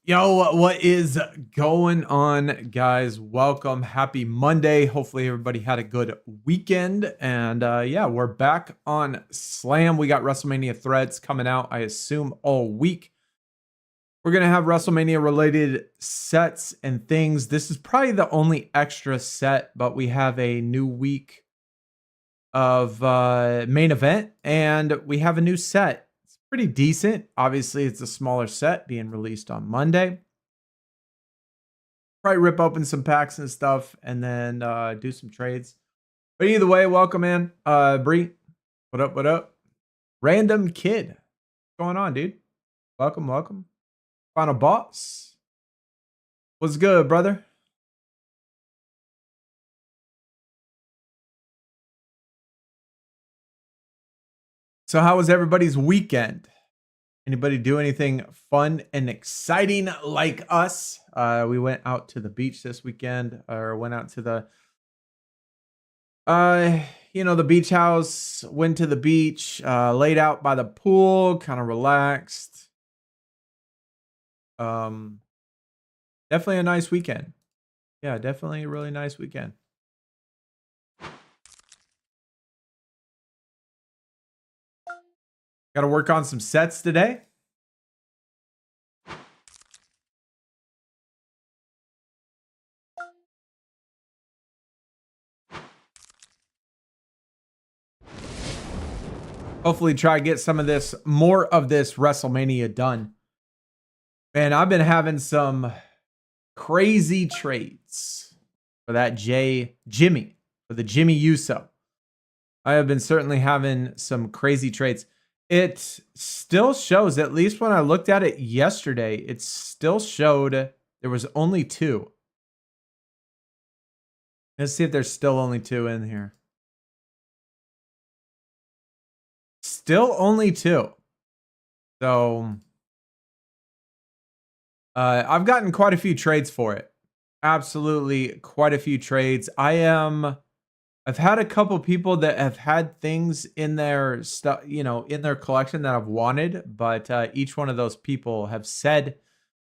Yo, what is going on, guys? Welcome. Happy Monday. Hopefully, everybody had a good weekend. And yeah, we're back on Slam. We got WrestleMania Threads coming out, I assume, all week. We're going to have WrestleMania related sets and things. This is probably the only extra set, but we have a new week of main event and we have a new set. Pretty decent. Obviously, it's a smaller set being released on Monday. Probably rip open some packs and stuff and then do some trades. But either way, welcome, man. Bree, what up, what up? Random Kid. What's going on, dude? Welcome, welcome. Final Boss. What's good, brother? So how was everybody's weekend? Anybody do anything fun and exciting like us? We went out to the beach this weekend, or went out to the the beach house, went to the beach, laid out by the pool, kind of relaxed. Um Definitely a nice weekend. Yeah, definitely a really nice weekend. Got to work on some sets today. Hopefully try to get some of this, more of this WrestleMania done. Man, I've been having some crazy trades for that Jimmy, for the Jimmy Uso. I have been certainly having some crazy trades. It still shows, at least when I looked at it yesterday, it still showed there was only two. Let's see if there's still only two in here. Still only two. So I've gotten quite a few trades for it. Absolutely quite a few trades. I've had a couple people that have had things in their stuff, in their collection that I've wanted, but each one of those people have said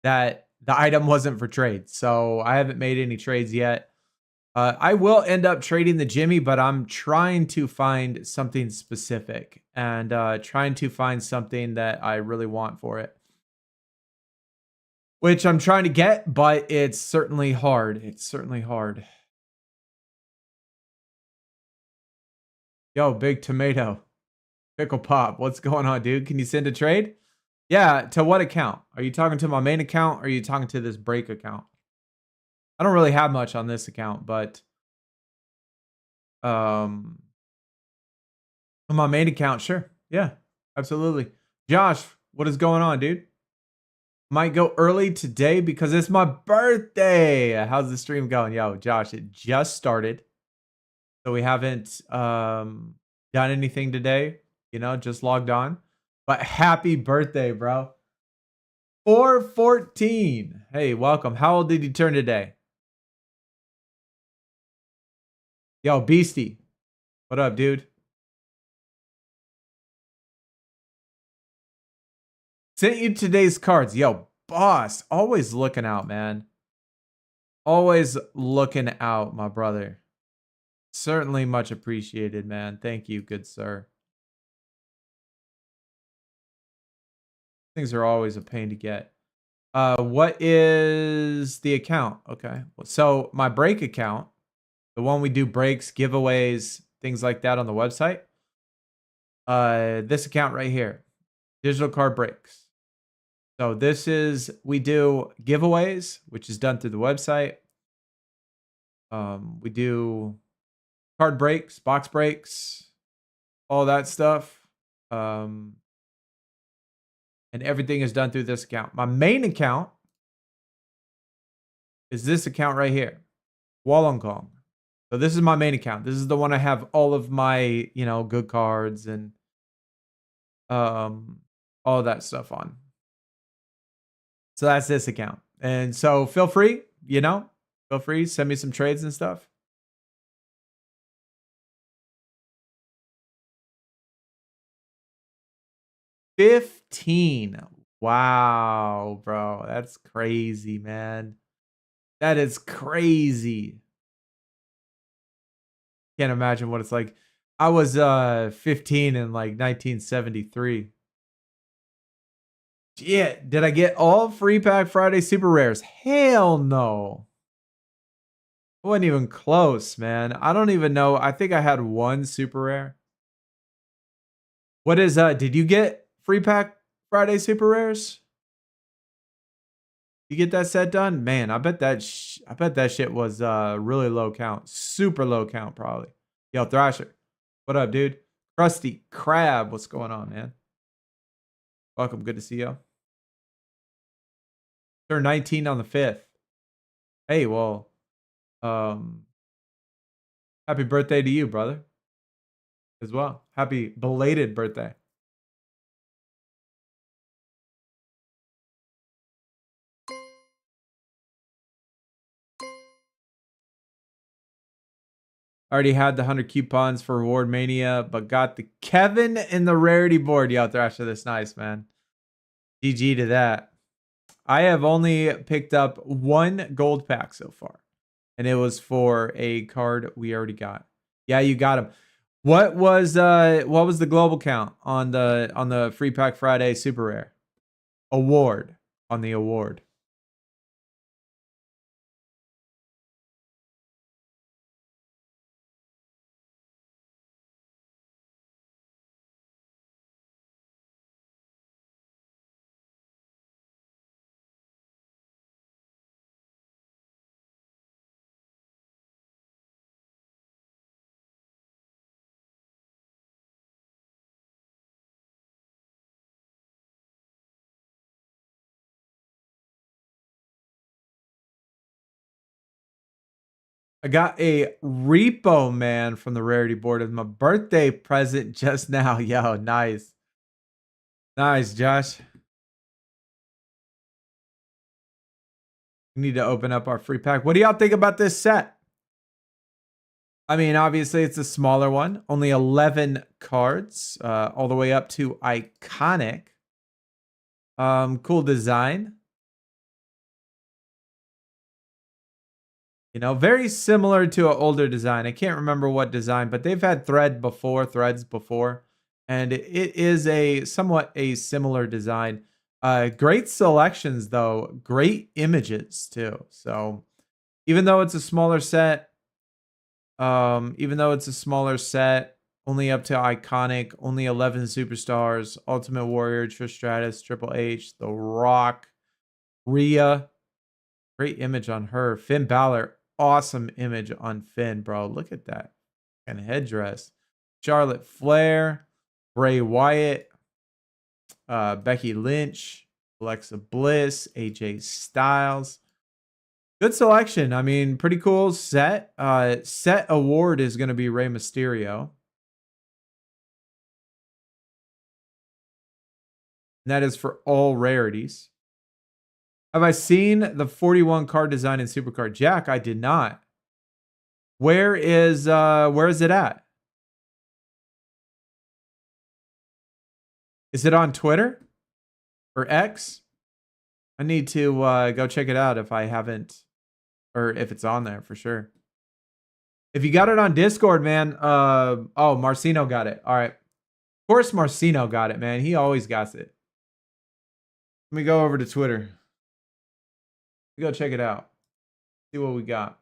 that the item wasn't for trade. So I haven't made any trades yet. I will end up trading the Jimmy, but I'm trying to find something specific and trying to find something that I really want for it. Which I'm trying to get, but it's certainly hard. It's certainly hard. Yo, Big Tomato. Pickle Pop, what's going on, dude? Can you send a trade? Yeah, to what account? Are you talking to my main account or are you talking to this break account? I don't really have much on this account, but on my main account, sure. Yeah, absolutely. Josh, what is going on, dude? Might go early today because it's my birthday. How's the stream going? Yo, Josh, it just started. So we haven't done anything today, just logged on. But happy birthday, bro. 414. Hey, welcome. How old did you turn today? Yo, Beastie. What up, dude? Sent you today's cards. Yo, boss. Always looking out, man. Always looking out, my brother. Certainly much appreciated, man. Thank you, good sir. Things are always a pain to get. What is the account? Okay. So my break account, the one we do breaks, giveaways, things like that on the website. This account right here, digital card breaks. So this is, we do giveaways, which is done through the website. We do card breaks, box breaks, all that stuff. And everything is done through this account. My main account is this account right here, Wollongong. So this is my main account. This is the one I have all of my, good cards and all that stuff on. So that's this account. And so feel free, send me some trades and stuff. 15. Wow, bro. That's crazy, man. That is crazy. Can't imagine what it's like. I was 15 in like 1973. Yeah, did I get all free pack Friday super rares? Hell no. I wasn't even close, man. I don't even know. I think I had one super rare. What is did you get free pack Friday super rares? You get that set done? Man, I bet that shit was really low count. Super low count probably. Yo, Thrasher. What up, dude? Krusty Krab, what's going on, man? Welcome, good to see you. Turned 19 on the 5th. Hey, well, um happy birthday to you, brother, as well. Happy belated birthday. Already had the 100 coupons for Reward Mania, but got the Kevin in the rarity board. Yo, Thrasher, that's nice, man. GG to that. I have only picked up one gold pack so far, and it was for a card we already got. Yeah, you got him. What was the global count on the Free Pack Friday Super Rare award on the award? I got a Repo Man from the rarity board as my birthday present just now. Yo, nice. Nice, Josh. We need to open up our free pack. What do y'all think about this set? I mean, obviously, it's a smaller one, only 11 cards, all the way up to iconic. Cool design. You know, very similar to an older design. I can't remember what design, but they've had threads before, and it is a somewhat a similar design. Great selections though, great images too. So even though it's a smaller set, only up to iconic, only 11 superstars, Ultimate Warrior, Trish Stratus, Triple H, The Rock, Rhea. Great image on her. Finn Balor, awesome image on Finn, bro. Look at that. And headdress. Charlotte Flair, Bray Wyatt, Becky Lynch, Alexa Bliss, AJ Styles. Good selection. I mean, pretty cool set. Set award is going to be Rey Mysterio. And that is for all rarities. Have I seen the 41 card design in Supercard? Jack, I did not. Where is it at? Is it on Twitter or X? I need to go check it out if I haven't, or if it's on there for sure. If you got it on Discord, man. Oh, Marcino got it. All right. Of course, Marcino got it, man. He always got it. Let me go over to Twitter. Let me go check it out. See what we got.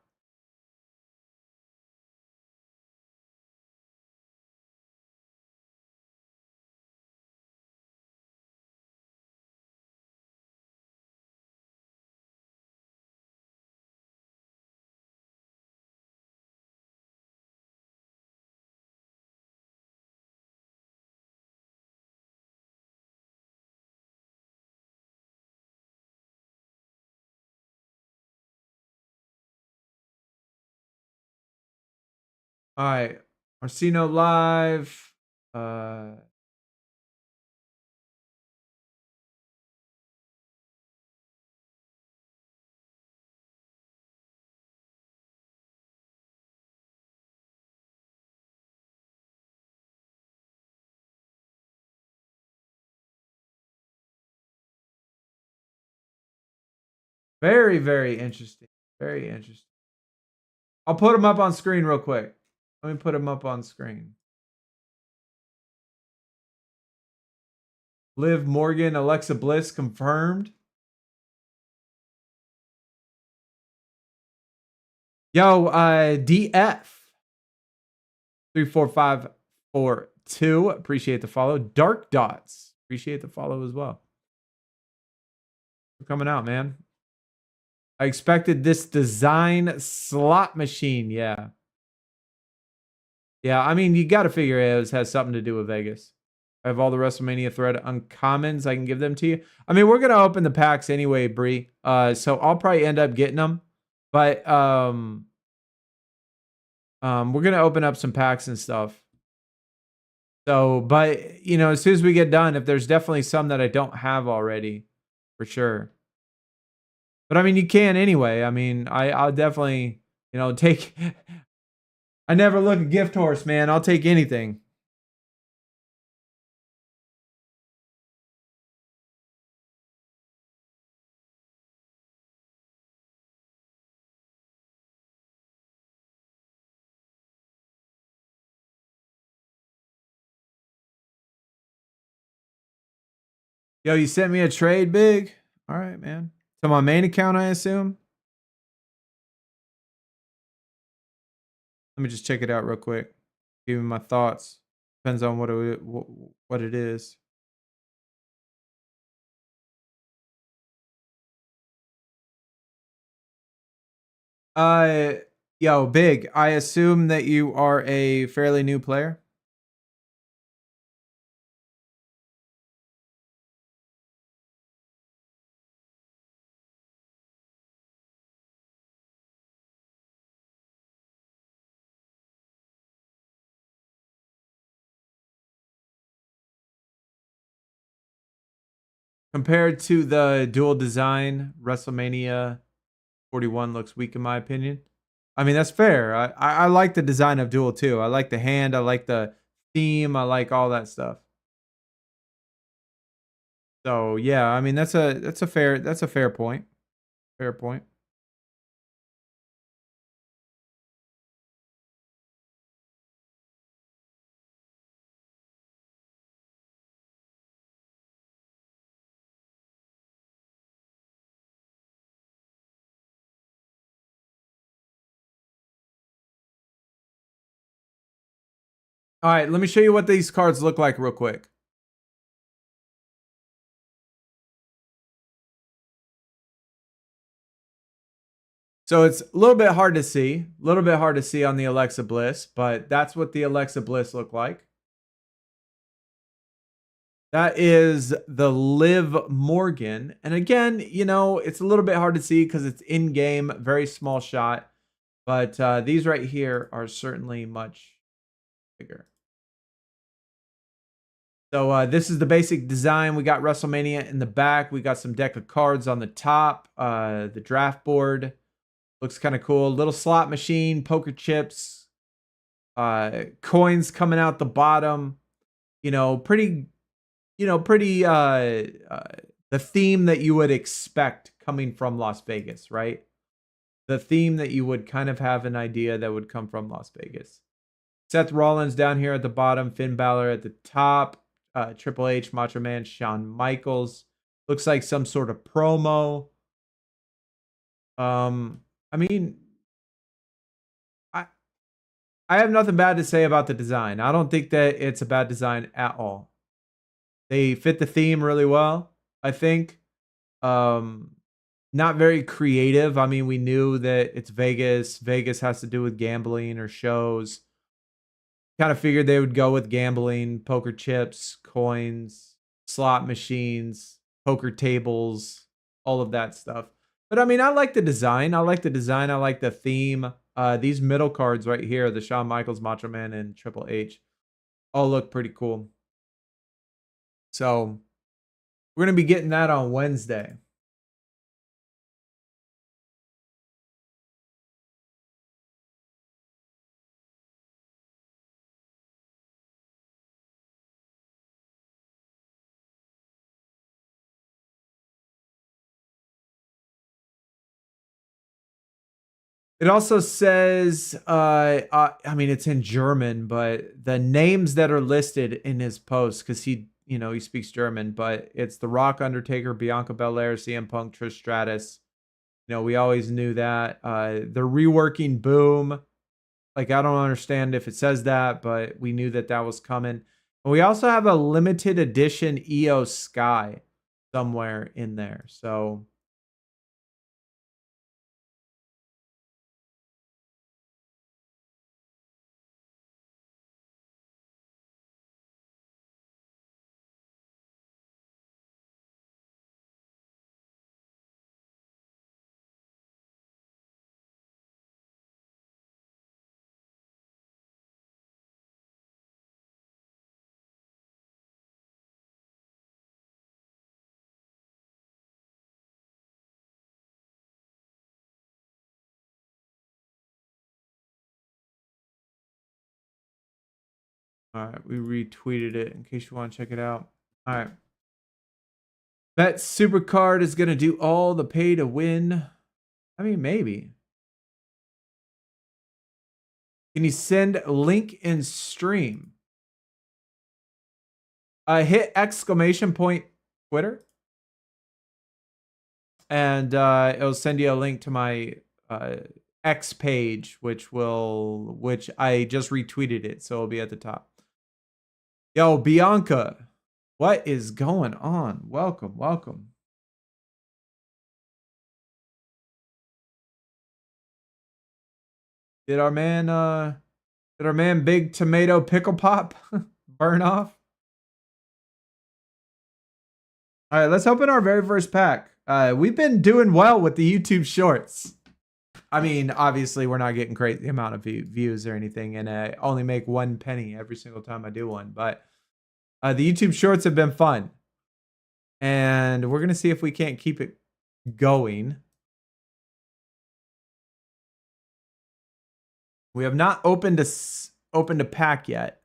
All right. Marcino live. Very, very interesting. Very interesting. I'll put them up on screen real quick. Let me put them up on screen. Liv Morgan, Alexa Bliss confirmed. Yo, DF 34542. Appreciate the follow. Dark Dots. Appreciate the follow as well. For coming out, man. I expected this design slot machine. Yeah. Yeah, I mean, you got to figure it has something to do with Vegas. I have all the WrestleMania thread uncommons. I can give them to you. I mean, we're gonna open the packs anyway, Bree. So I'll probably end up getting them, but we're gonna open up some packs and stuff. So, but you know, as soon as we get done, if there's definitely some that I don't have already, for sure. But I mean, you can anyway. I mean, I'll definitely, you know, take. I never look a gift horse, man. I'll take anything. Yo, you sent me a trade, big. All right, man. To my main account, I assume. Let me just check it out real quick. Give me my thoughts. Depends on what it is. Uh, yo, big. I assume that you are a fairly new player. Compared to the dual design, WrestleMania 41 looks weak in my opinion. I mean, that's fair. I like the design of dual too. I like the hand. I like the theme. I like all that stuff. So yeah, I mean that's a fair point. Fair point. All right, let me show you what these cards look like real quick. So it's a little bit hard to see, a little bit hard to see on the Alexa Bliss, but that's what the Alexa Bliss look like. That is the Liv Morgan. And again, you know, it's a little bit hard to see because it's in game, very small shot. But these right here are certainly much bigger. So this is the basic design. We got WrestleMania in the back. We got some deck of cards on the top. The draft board looks kind of cool. Little slot machine, poker chips, coins coming out the bottom. You know, pretty the theme that you would expect coming from Las Vegas, right? The theme that you would kind of have an idea that would come from Las Vegas. Seth Rollins down here at the bottom, Finn Balor at the top, Triple H, Macho Man, Shawn Michaels. Looks like some sort of promo. I mean, I I have nothing bad to say about the design. I don't think that it's a bad design at all. They fit the theme really well, I think. Um, not very creative. I mean, we knew that it's Vegas. Vegas has to do with gambling or shows. Kind of figured they would go with gambling, poker chips, coins, slot machines, poker tables, all of that stuff. But I mean, I like the design. I like the design. I like the theme. These middle cards right here, the Shawn Michaels, Macho Man, and Triple H, all look pretty cool. So we're gonna be getting that on Wednesday. It also says, I mean, it's in German, but the names that are listed in his post, because he, he speaks German, but it's The Rock, Undertaker, Bianca Belair, CM Punk, Trish Stratus. We always knew that. They're reworking Boom. Like, I don't understand if it says that, but we knew that that was coming. And we also have a limited edition EO Sky somewhere in there. So all right, we retweeted it in case you want to check it out. All right. That Supercard is going to do all the pay to win. I mean, maybe. Can you send link in stream? Hit exclamation point Twitter. And it'll send you a link to my X page, which I just retweeted it. So it'll be at the top. Yo, Bianca. What is going on? Welcome, welcome. Did our man Big Tomato Pickle Pop burn off? All right, let's open our very first pack. We've been doing well with the YouTube shorts. I mean, obviously we're not getting crazy amount of views or anything, and I only make 1 penny every single time I do one, but the YouTube shorts have been fun. And we're going to see if we can't keep it going. We have not opened a pack yet.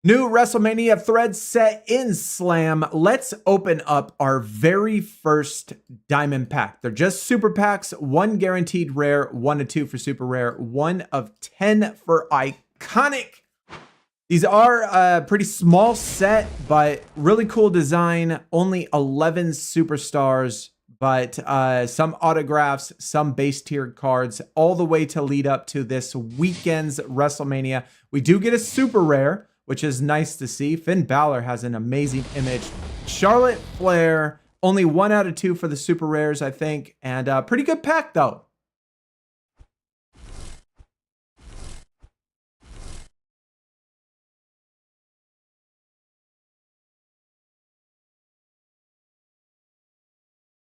New WrestleMania Threads set in Slam. Let's open up our very first diamond pack. They're just super packs, 1 guaranteed rare, 1 of 2 for super rare, 1 of 10 for iconic. These are a pretty small set, but really cool design. Only 11 superstars, but some autographs, some base tiered cards, all the way to lead up to this weekend's WrestleMania. We do get a super rare, which is nice to see. Finn Balor has an amazing image. Charlotte Flair, only 1 out of 2 for the super rares, I think. And pretty good pack, though.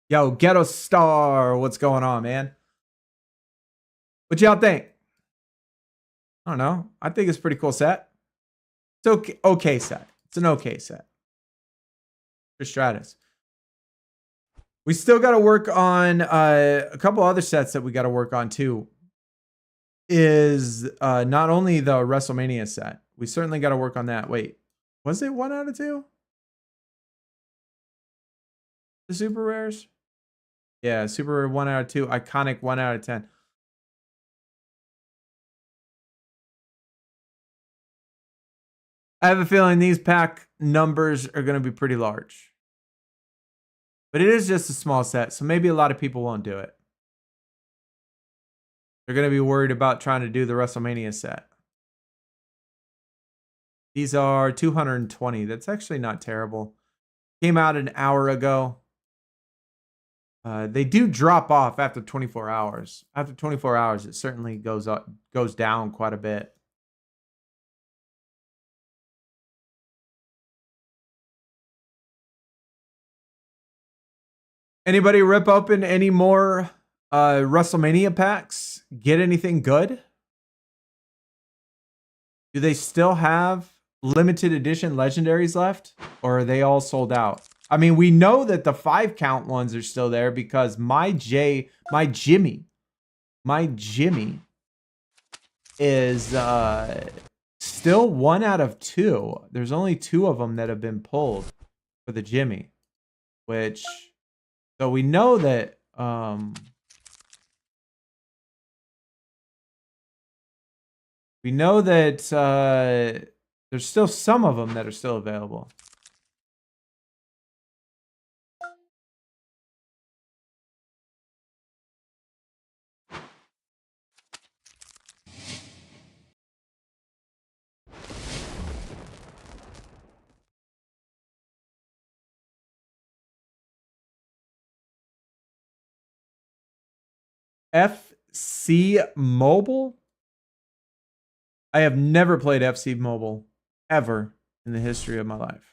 Yo, Ghetto Star, what's going on, man? What y'all think? I don't know. I think it's a pretty cool set. It's okay set. It's an okay set for Stratus. We still got to work on a couple other sets that we got to work on too. Is not only the WrestleMania set. We certainly got to work on that. Wait, was it 1 out of 2? The super rares? Yeah, super rare 1 out of 2. Iconic 1 out of 10. I have a feeling these pack numbers are going to be pretty large. But it is just a small set, so maybe a lot of people won't do it. They're going to be worried about trying to do the WrestleMania set. These are 220. That's actually not terrible. Came out an hour ago. They do drop off after 24 hours. After 24 hours, it certainly goes down quite a bit. Anybody rip open any more WrestleMania packs? Get anything good? Do they still have limited edition legendaries left? Or are they all sold out? I mean, we know that the 5 count ones are still there because my Jimmy is still 1 out of 2. There's only 2 of them that have been pulled for the Jimmy, which, so we know that there's still some of them that are still available. FC Mobile? I have never played FC Mobile ever in the history of my life.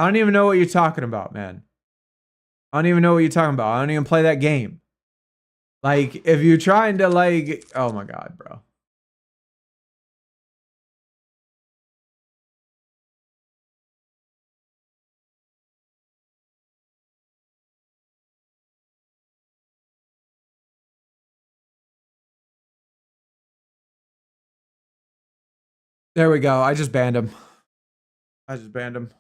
I don't even know what you're talking about, man. I don't even know what you're talking about. I don't even play that game. Like, if you're trying to, like, oh my God, bro. There we go. I just banned him. I just banned him.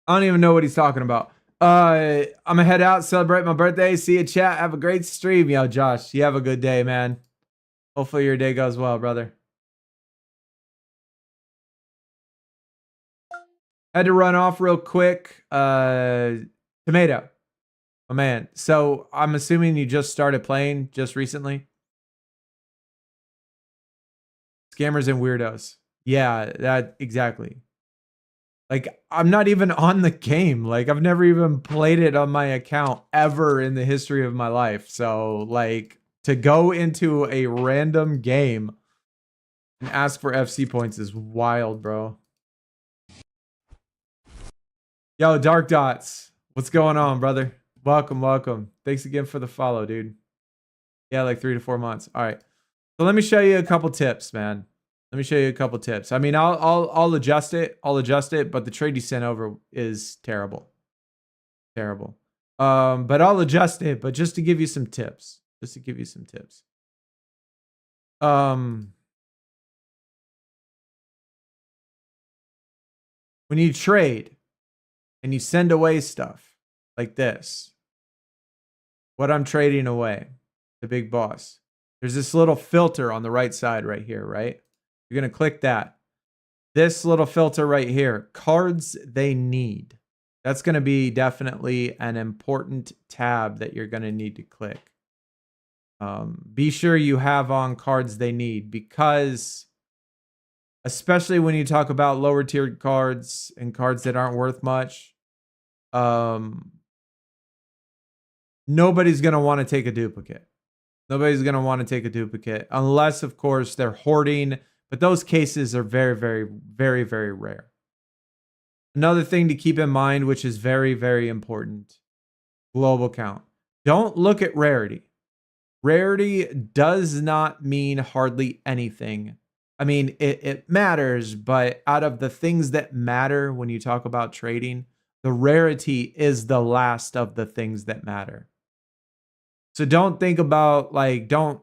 I don't even know what he's talking about. I'm gonna head out, celebrate my birthday. See you, chat. Have a great stream, yo, Josh. You have a good day, man. Hopefully your day goes well, brother. Had to run off real quick. Tomato, my man. So I'm assuming you just started playing just recently. Scammers and weirdos. Yeah, that exactly. Like, I'm not even on the game. Like, I've never even played it on my account ever in the history of my life. So, like, to go into a random game and ask for FC points is wild, bro. Yo, Dark Dots. What's going on, brother? Welcome, welcome. Thanks again for the follow, dude. Yeah, like 3 to 4 months. All right. So let me show you a couple tips, man. Let me show you a couple tips. I mean, I'll adjust it. I'll adjust it, but the trade you sent over is terrible. Terrible. But I'll adjust it, but just to give you some tips. Just to give you some tips. When you trade and you send away stuff like this, what I'm trading away, the big boss, there's this little filter on the right side right here, right? You're going to click that. This little filter right here, cards they need. That's going to be definitely an important tab that you're going to need to click. Be sure you have on cards they need, because especially when you talk about lower tiered cards and cards that aren't worth much, nobody's going to want to take a duplicate. Nobody's going to want to take a duplicate unless, of course, they're hoarding. But those cases are very, very, very, very rare. Another thing to keep in mind, which is very, very important, global count. Don't look at rarity. Rarity does not mean hardly anything. I mean, it matters, but out of the things that matter when you talk about trading, the rarity is the last of the things that matter. So don't think about, like, don't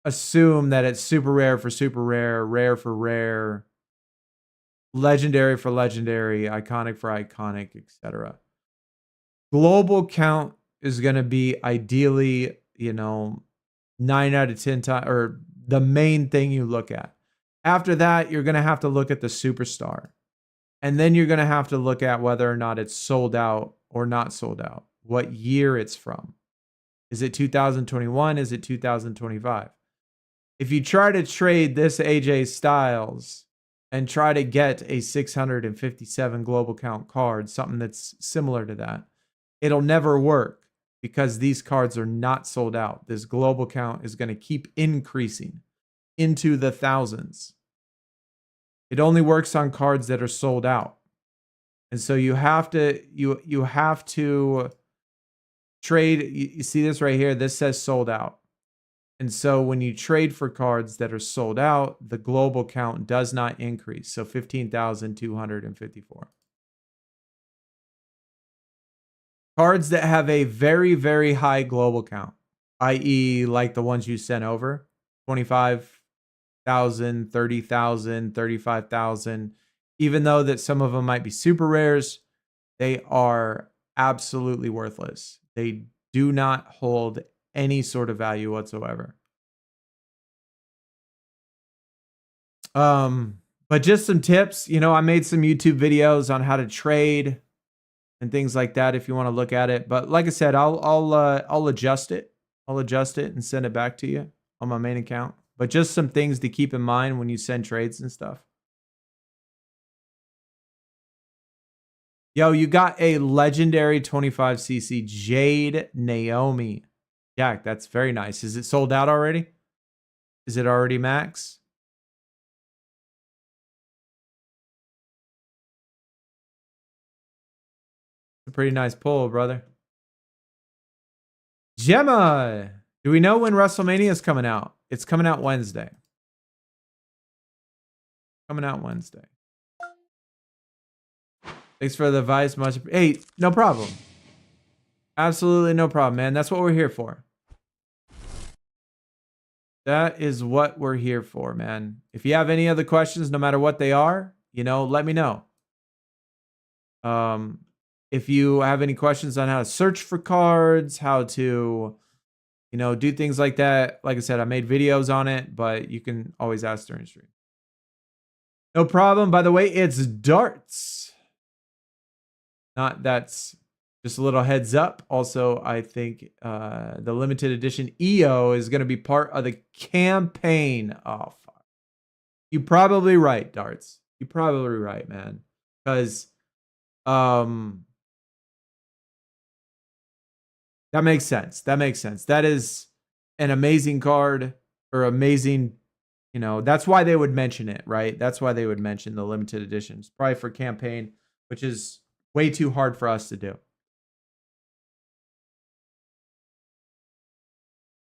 assume that it's super rare for super rare, rare for rare, legendary for legendary, iconic for iconic, etc. Global count is going to be ideally, 9 out of 10 times, or the main thing you look at. After that, you're going to have to look at the superstar. And then you're going to have to look at whether or not it's sold out or not sold out. What year it's from. Is it 2021? Is it 2025? If you try to trade this AJ Styles and try to get a 657 global count card, something that's similar to that. It'll never work because these cards are not sold out. This global count is going to keep increasing into the thousands. It only works on cards that are sold out. And so you have to you have to trade. You see this right here? This says sold out. And so when you trade for cards that are sold out, the global count does not increase. So 15,254. Cards that have a very, very high global count, i.e. like the ones you sent over, 25,000, 30,000, 35,000. Even though that some of them might be super rares, they are absolutely worthless. They do not hold any sort of value whatsoever. But just some tips. You know, I made some YouTube videos on how to trade and things like that if you want to look at it. But like I said, I'll adjust it. I'll adjust it and send it back to you on my main account. But just some things to keep in mind when you send trades and stuff. Yo, you got a legendary 25cc Jade Naomi. Jack, that's very nice. Is it sold out already? Is it already max? It's a pretty nice pull, brother. Gemma, do we know when WrestleMania is coming out? It's coming out Wednesday. Coming out Wednesday. Thanks for the advice. Much. Hey, no problem. Absolutely no problem, man. That's what we're here for. That is what we're here for, man. If you have any other questions, no matter what they are, you know, let me know. If you have any questions on how to search for cards, how to, you know, do things like that. Like I said, I made videos on it, but you can always ask during stream. No problem. By the way, it's darts. That's just a little heads up. Also, I think the limited edition EO is going to be part of the campaign. Oh, fuck. You're probably right, Darts. You're probably right, man. Because that makes sense. That makes sense. That is an amazing card or amazing, you know, that's why they would mention it, right? That's why they would mention the limited editions. Probably for campaign, which is way too hard for us to do.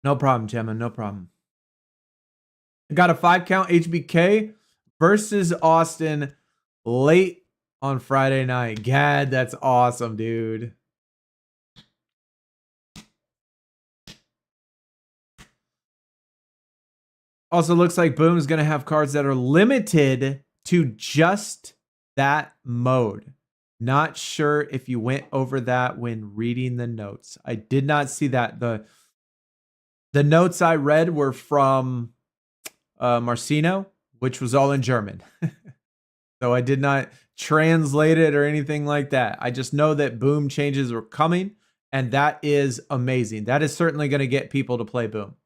No problem, Gemma. No problem. I got a 5-count HBK versus Austin late on Friday night. Gad, that's awesome, dude. Also looks like Boom's going to have cards that are limited to just that mode. Not sure if you went over that when reading the notes. I did not see that. The notes I read were from Marcino, which was all in German. So I did not translate it or anything like that. I just know that Boom changes are coming, and that is amazing. That is certainly going to get people to play Boom.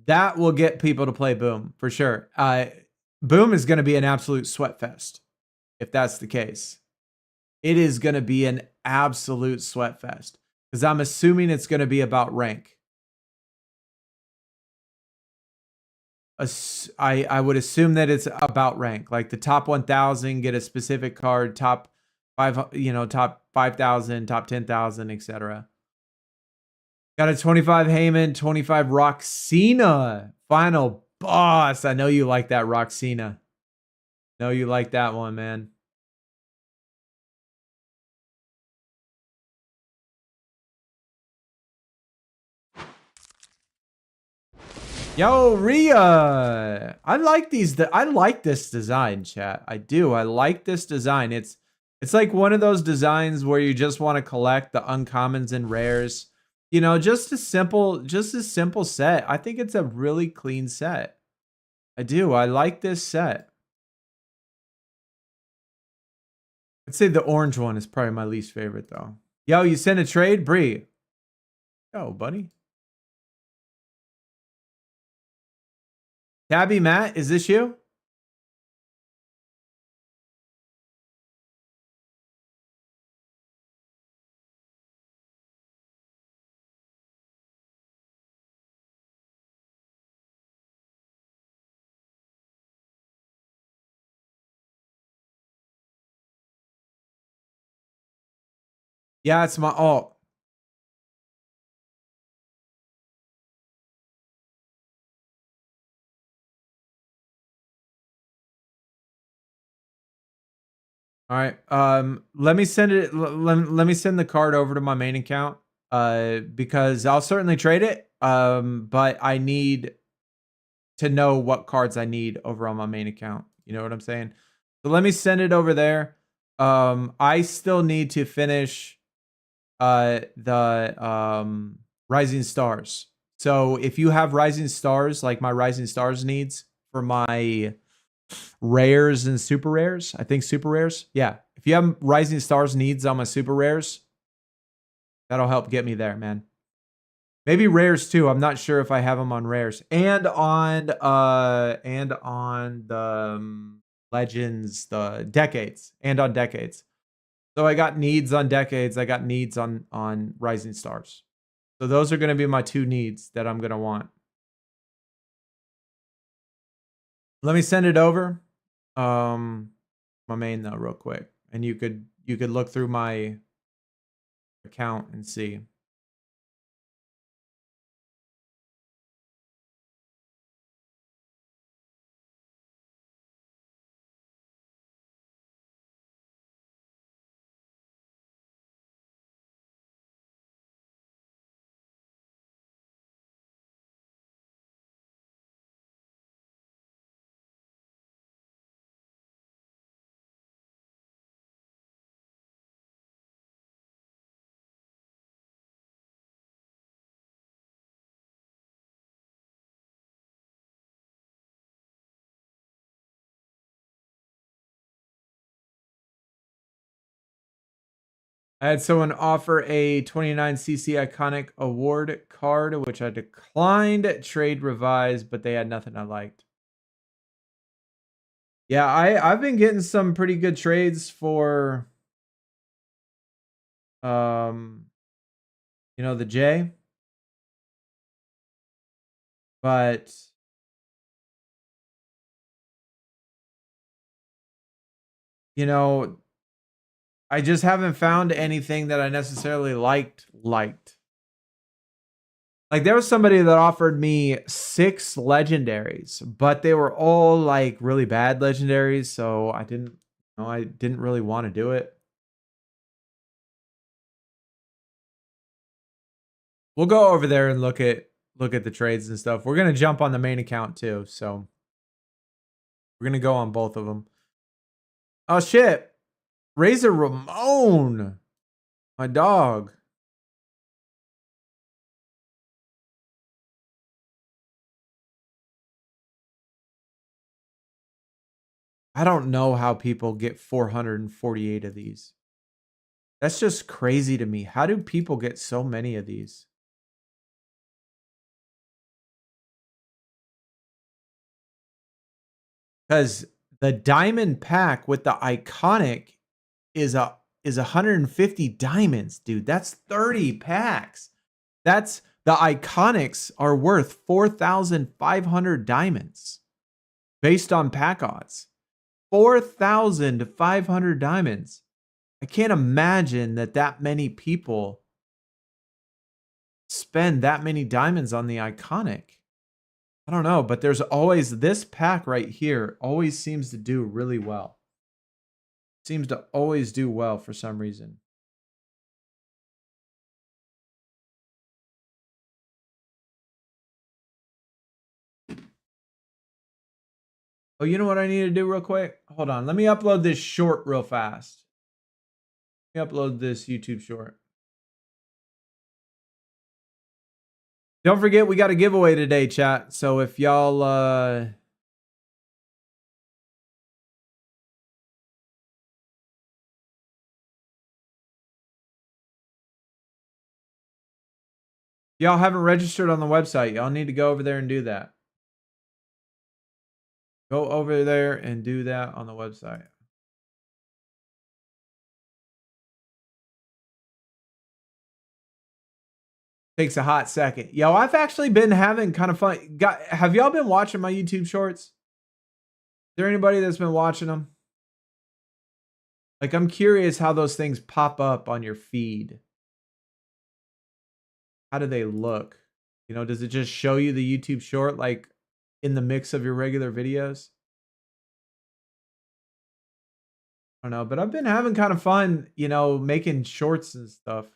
That will get people to play Boom for sure. Boom is going to be an absolute sweat fest if that's the case. It is going to be an absolute sweat fest because I'm assuming it's going to be about rank. I would assume that it's about rank. Like the top 1,000 get a specific card, top 5, you know, top 5,000, top 10,000, etc. Got a 25 Heyman, 25 Roxina. Final boss. I know you like that Roxina. Know you like that one, man. Yo, Rhea. I like these. I like this design, chat. I do. I like this design. It's like one of those designs where you just want to collect the uncommons and rares. You know, just a simple set. I think it's a really clean set. I do. I like this set. I'd say the orange one is probably my least favorite, though. Yo, you sent a trade? Bree. Yo, buddy. Tabby Matt, is this you? Yeah, it's my alt. All right. Let me send it. Let me send the card over to my main account. Because I'll certainly trade it. But I need to know what cards I need over on my main account. You know what I'm saying? So let me send it over there. I still need to finish the Rising Stars. So if you have Rising Stars, like my Rising Stars needs for my rares and super rares, I think super rares. Yeah. If you have Rising Stars needs on my super rares, that'll help get me there, man. Maybe rares too. I'm not sure if I have them on rares and on the legends, the decades, and on decades. So I got needs on decades. I got needs on Rising Stars. So those are going to be my two needs that I'm going to want. Let me send it over. My main though, real quick, and you could look through my account and see. I had someone offer a 29cc iconic award card, which I declined. Trade revised, but they had nothing I liked. Yeah, I've been getting some pretty good trades for the J. But I just haven't found anything that I necessarily liked. Like there was somebody that offered me 6 legendaries, but they were all like really bad legendaries, so I didn't really want to do it. We'll go over there and look at the trades and stuff. We're gonna jump on the main account too, so we're gonna go on both of them. Oh shit, Razor Ramon, my dog. I don't know how people get 448 of these. That's just crazy to me. How do people get so many of these? Because the diamond pack with the iconic is 150 diamonds, dude. That's 30 packs. The iconics are worth 4,500 diamonds based on pack odds. 4,500 diamonds. I can't imagine that many people spend that many diamonds on the iconic. I don't know, but there's always this pack right here always seems to do really well. Seems to always do well for some reason. Oh, you know what I need to do real quick? Hold on. Let me upload this short real fast. Let me upload this YouTube short. Don't forget, we got a giveaway today, chat. So if y'all haven't registered on the website, y'all need to go over there and do that. Go over there and do that on the website. Takes a hot second. Yo, I've actually been having kind of fun. Have y'all been watching my YouTube shorts? Is there anybody that's been watching them? Like, I'm curious how those things pop up on your feed. How do they look? You know, does it just show you the YouTube short like in the mix of your regular videos? I don't know, but I've been having kind of fun, you know, making shorts and stuff.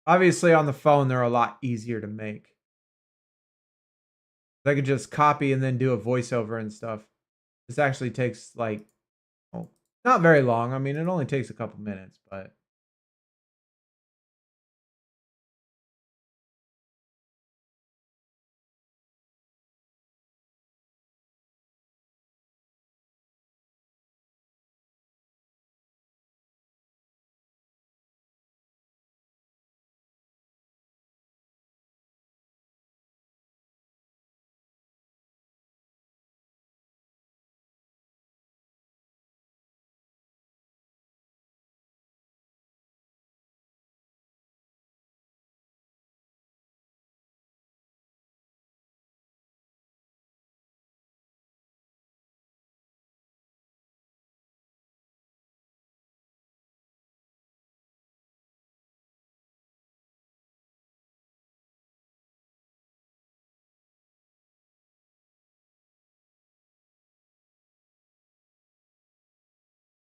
Obviously, on the phone, they're a lot easier to make. I could just copy and then do a voiceover and stuff. This actually takes like, oh, not very long. I mean, it only takes a couple minutes, but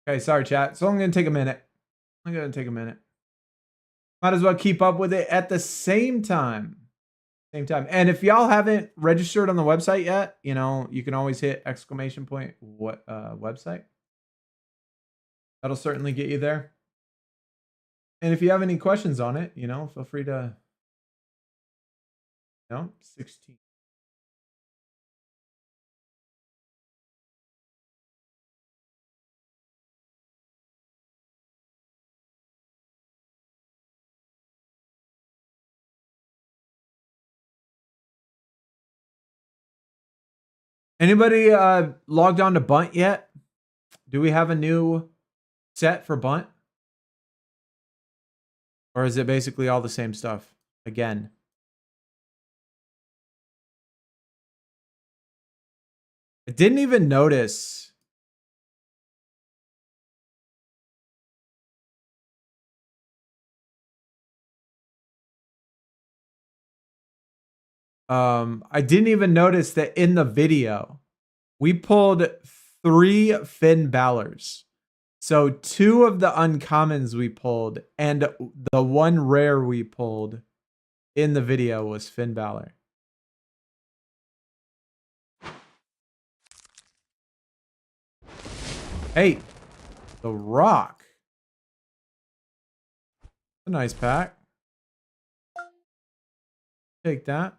okay, sorry, chat. It's only gonna take a minute. I'm gonna take a minute. Might as well keep up with it at the same time. Same time. And if y'all haven't registered on the website yet, you know, you can always hit exclamation point what website. That'll certainly get you there. And if you have any questions on it, you know, feel free to, you know, 16. Anybody logged on to Bunt yet? Do we have a new set for Bunt? Or is it basically all the same stuff again? I didn't even notice. I didn't even notice that in the video, we pulled 3 Finn Balor's. So 2 of the uncommons we pulled, and the 1 rare we pulled in the video was Finn Balor. Hey, The Rock. A nice pack. Take that.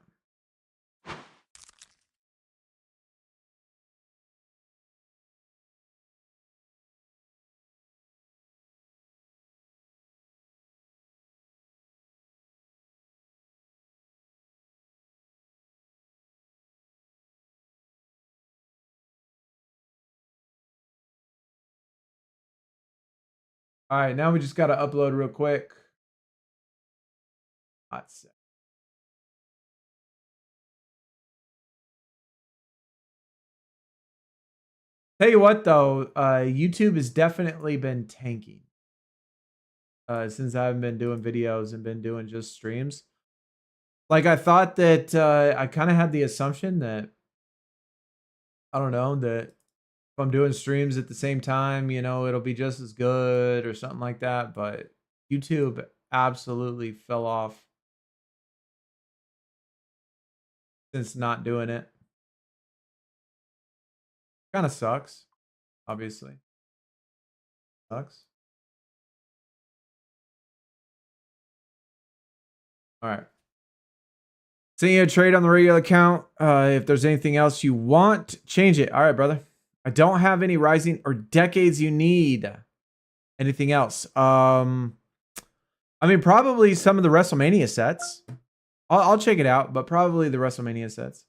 All right, now we just got to upload real quick. Hot sec. Tell you what though, YouTube has definitely been tanking since I've been doing videos and been doing just streams. Like I thought that I kind of had the assumption that I don't know that if I'm doing streams at the same time, you know, it'll be just as good or something like that. But YouTube absolutely fell off since not doing it. Kind of sucks, obviously. Sucks. All right. Send you a trade on the regular account. If there's anything else you want, change it. All right, brother. I don't have any rising or decades you need. Anything else? I mean, probably some of the WrestleMania sets. I'll check it out, but probably the WrestleMania sets.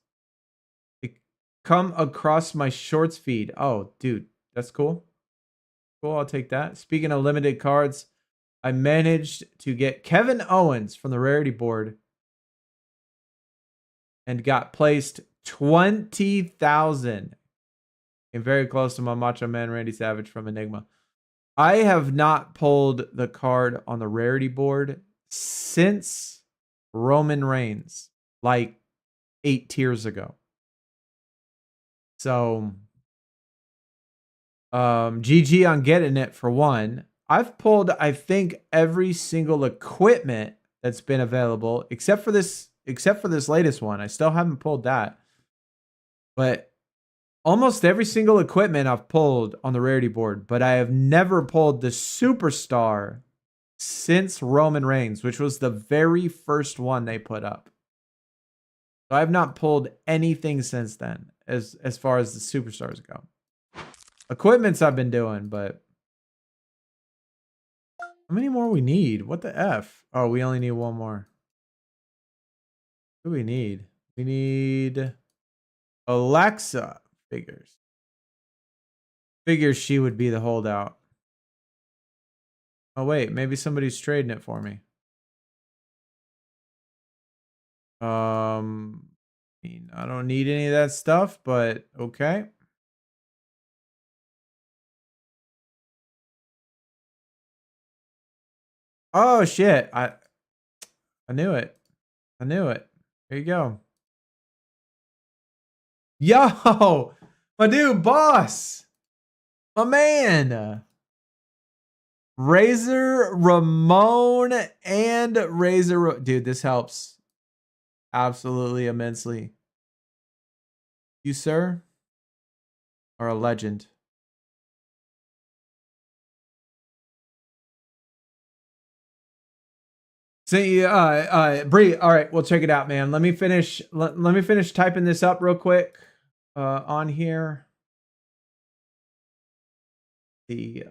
It come across my shorts feed. Oh, dude, that's cool. Cool, I'll take that. Speaking of limited cards, I managed to get Kevin Owens from the rarity board and got placed 20,000. And very close to my Macho Man Randy Savage from Enigma. I have not pulled the card on the rarity board since Roman Reigns, like 8 tiers ago. So, GG on getting it for one. I've pulled, I think, every single equipment that's been available, except for this latest one. I still haven't pulled that. But almost every single equipment I've pulled on the rarity board, but I have never pulled the superstar since Roman Reigns, which was the very first one they put up. So I have not pulled anything since then as far as the superstars go. Equipments I've been doing, but how many more we need? What the F? Oh, we only need one more. What do we need? We need Alexa figures. Figures she would be the holdout. Oh, wait. Maybe somebody's trading it for me. I mean, I don't need any of that stuff, but okay. Oh, shit. I knew it. I knew it. There you go. Yo, my dude, boss, my man, Razor Ramon and dude, this helps absolutely immensely. You, sir, are a legend. See, Bree. All right, we'll check it out, man. Let me finish. Let me finish typing this up real quick. On here. The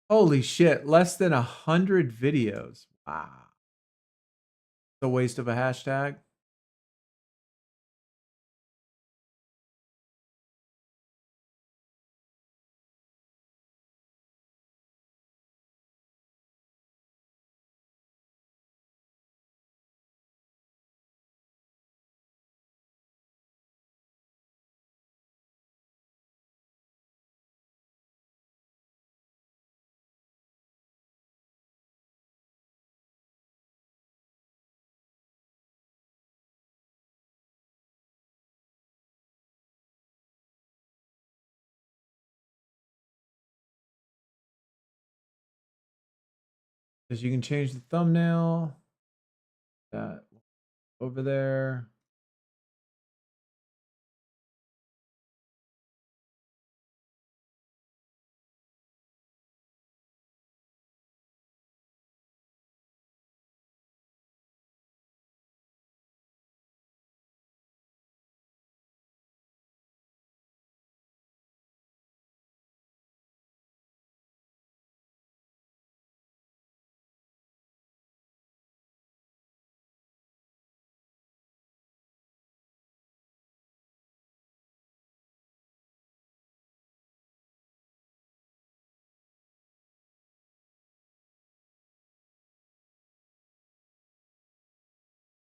holy shit, less than 100 videos. Wow, it's a waste of a hashtag. Because you can change the thumbnail. That over there.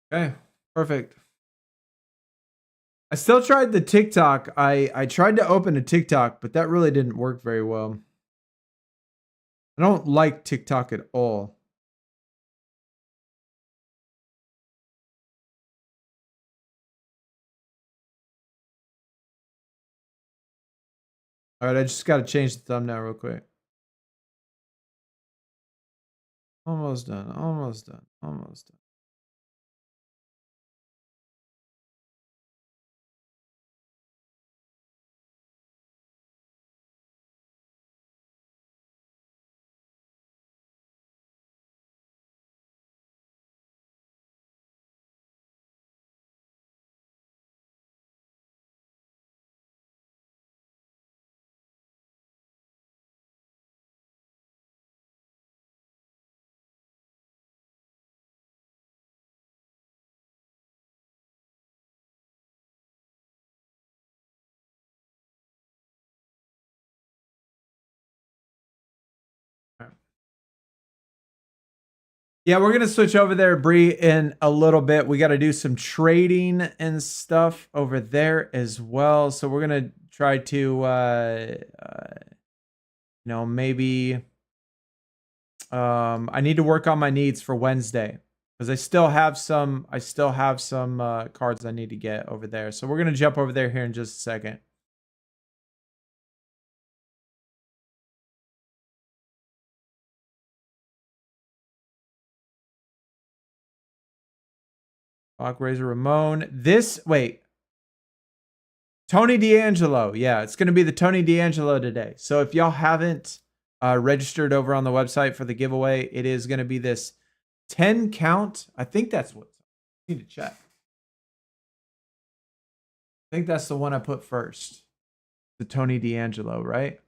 Okay, perfect. I still tried the TikTok. I tried to open a TikTok, but that really didn't work very well. I don't like TikTok at all. All right, I just got to change the thumbnail real quick. Almost done. Almost done. Almost done. All right. Yeah, we're gonna switch over there, Bree, in a little bit. We got to do some trading and stuff over there as well. So we're gonna try to, maybe. I need to work on my needs for Wednesday because I still have some. I still have some cards I need to get over there. So we're gonna jump over there here in just a second. Rock Razor Ramon. Wait. Tony D'Angelo. Yeah, it's going to be the Tony D'Angelo today. So if y'all haven't registered over on the website for the giveaway, it is going to be this 10 count. I think that's what I need to check. I think that's the one I put first. The Tony D'Angelo, right?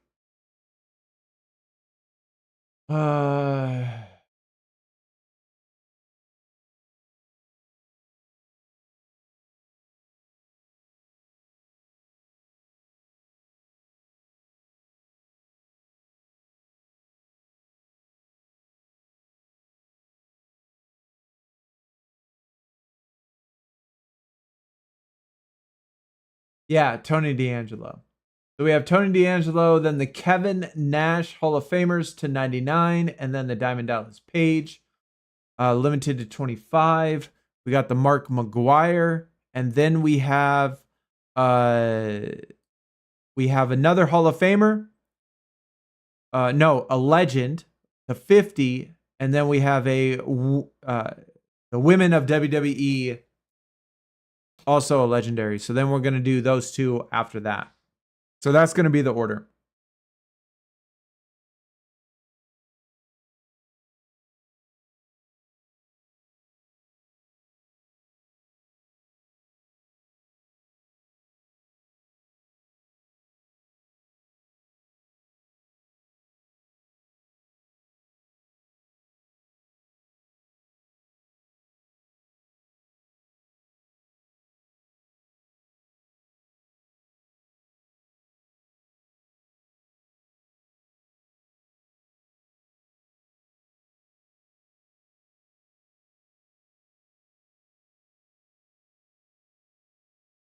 Yeah, Tony D'Angelo. So we have Tony D'Angelo, then the Kevin Nash Hall of Famers to 99, and then the Diamond Dallas Page, limited to 25. We got the Mark McGuire, and then we have another Hall of Famer. No, a legend, the 50, and then we have the Women of WWE, also a legendary. So then we're gonna do those two after that. So that's gonna be the order.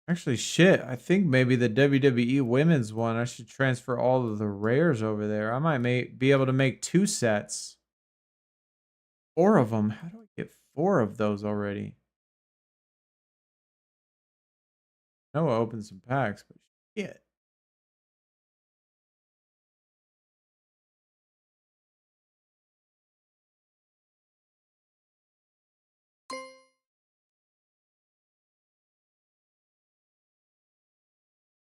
Actually, shit. I think maybe the WWE women's one, I should transfer all of the rares over there. I might be able to make 2 sets. 4 of them. How do I get 4 of those already? I know I opened some packs, but shit.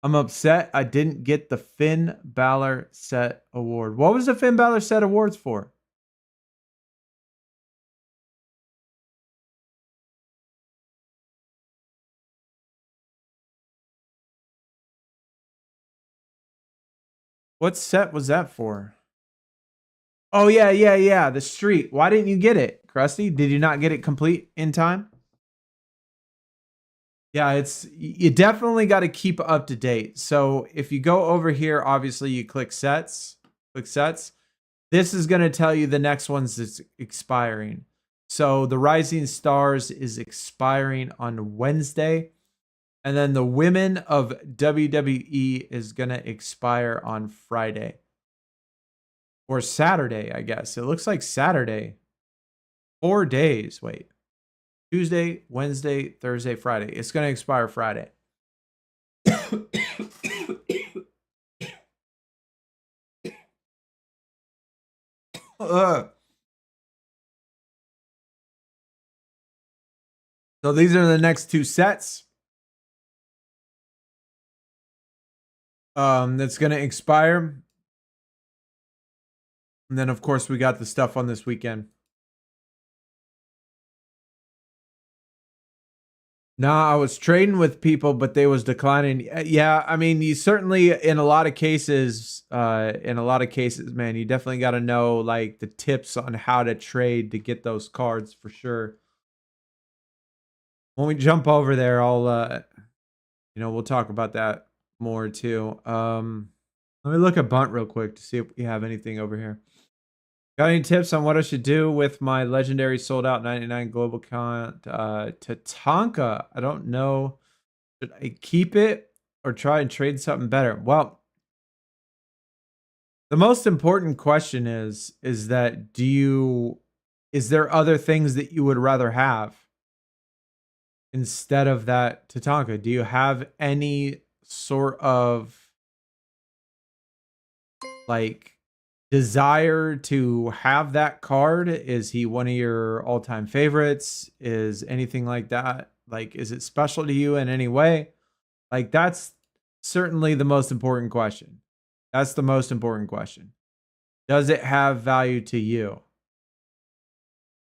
I'm upset I didn't get the Finn Balor set award. What was the Finn Balor set awards for? What set was that for? Oh, yeah, yeah, yeah. The street. Why didn't you get it, Krusty? Did you not get it complete in time? Yeah, it's you definitely got to keep up to date. So if you go over here, obviously you click sets, click sets. This is going to tell you the next one's is expiring. So the Rising Stars is expiring on Wednesday. And then the Women of WWE is going to expire on Friday. Or Saturday, I guess. It looks like Saturday. 4 days. Wait. Tuesday, Wednesday, Thursday, Friday. It's going to expire Friday. So these are the next two sets. That's going to expire. And then, of course, we got the stuff on this weekend. Nah, I was trading with people, but they was declining. Yeah, I mean, you certainly in a lot of cases, man, you definitely got to know like the tips on how to trade to get those cards for sure. When we jump over there, I'll we'll talk about that more too. Let me look at Bunt real quick to see if we have anything over here. Got any tips on what I should do with my legendary sold out 99 global count Tatanka? I don't know. Should I keep it or try and trade something better? Well, the most important question is that is there other things that you would rather have instead of that Tatanka? Do you have any sort of like desire to have that card? Is he one of your all-time favorites? Is anything like that? Like, is it special to you in any way? Like, that's certainly the most important question. That's the most important question. Does it have value to you?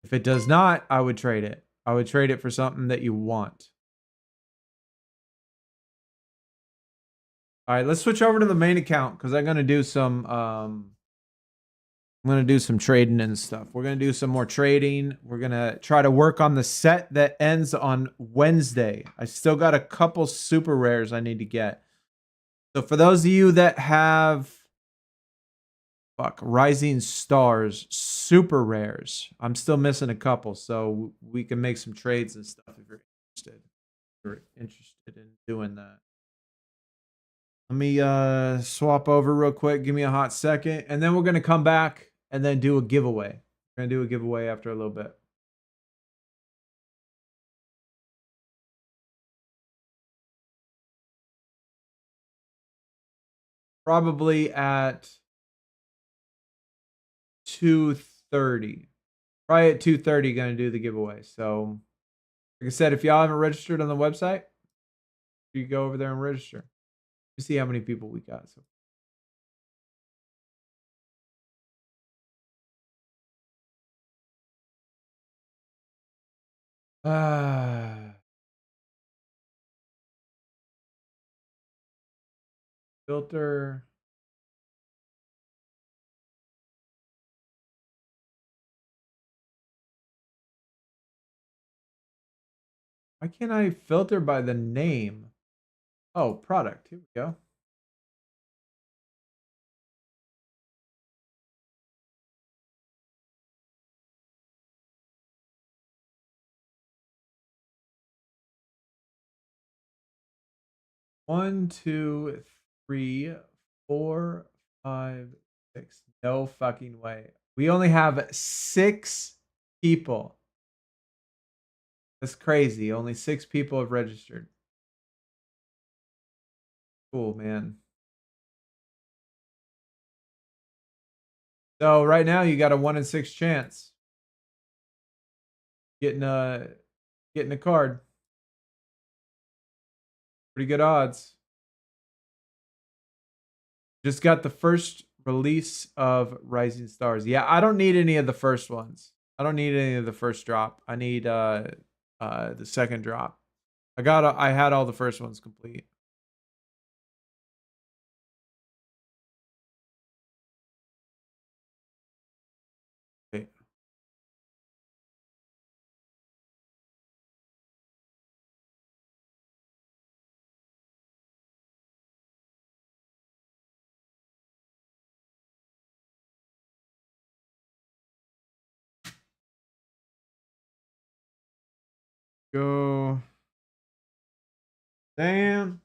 If it does not, I would trade it. I would trade it for something that you want. All right, let's switch over to the main account because I'm gonna do some trading and stuff. We're going to do some more trading. We're going to try to work on the set that ends on Wednesday. I still got a couple super rares I need to get. So for those of you that have Rising Stars super rares, I'm still missing a couple. So we can make some trades and stuff if you're interested. If you're interested in doing that. Let me swap over real quick. Give me a hot second. And then we're going to come back and then do a giveaway. We're going to do a giveaway after a little bit. Probably at 2:30. Probably at 2:30 going to do the giveaway. So, like I said, if y'all haven't registered on the website, you go over there and register. You see how many people we got. So. Filter. Why can't I filter by the name? Oh, product. Here we go. One, two, three, 4, 5, 6. No fucking way. We only have 6 people. That's crazy. Only 6 people have registered. Cool, man. So right now you got a 1 in 6 chance getting a card. Pretty good odds. Just got the first release of Rising Stars. Yeah, I don't need any of the first ones. I don't need any of the first drop. I need the second drop. I had all the first ones complete. Okay. Go. Damn.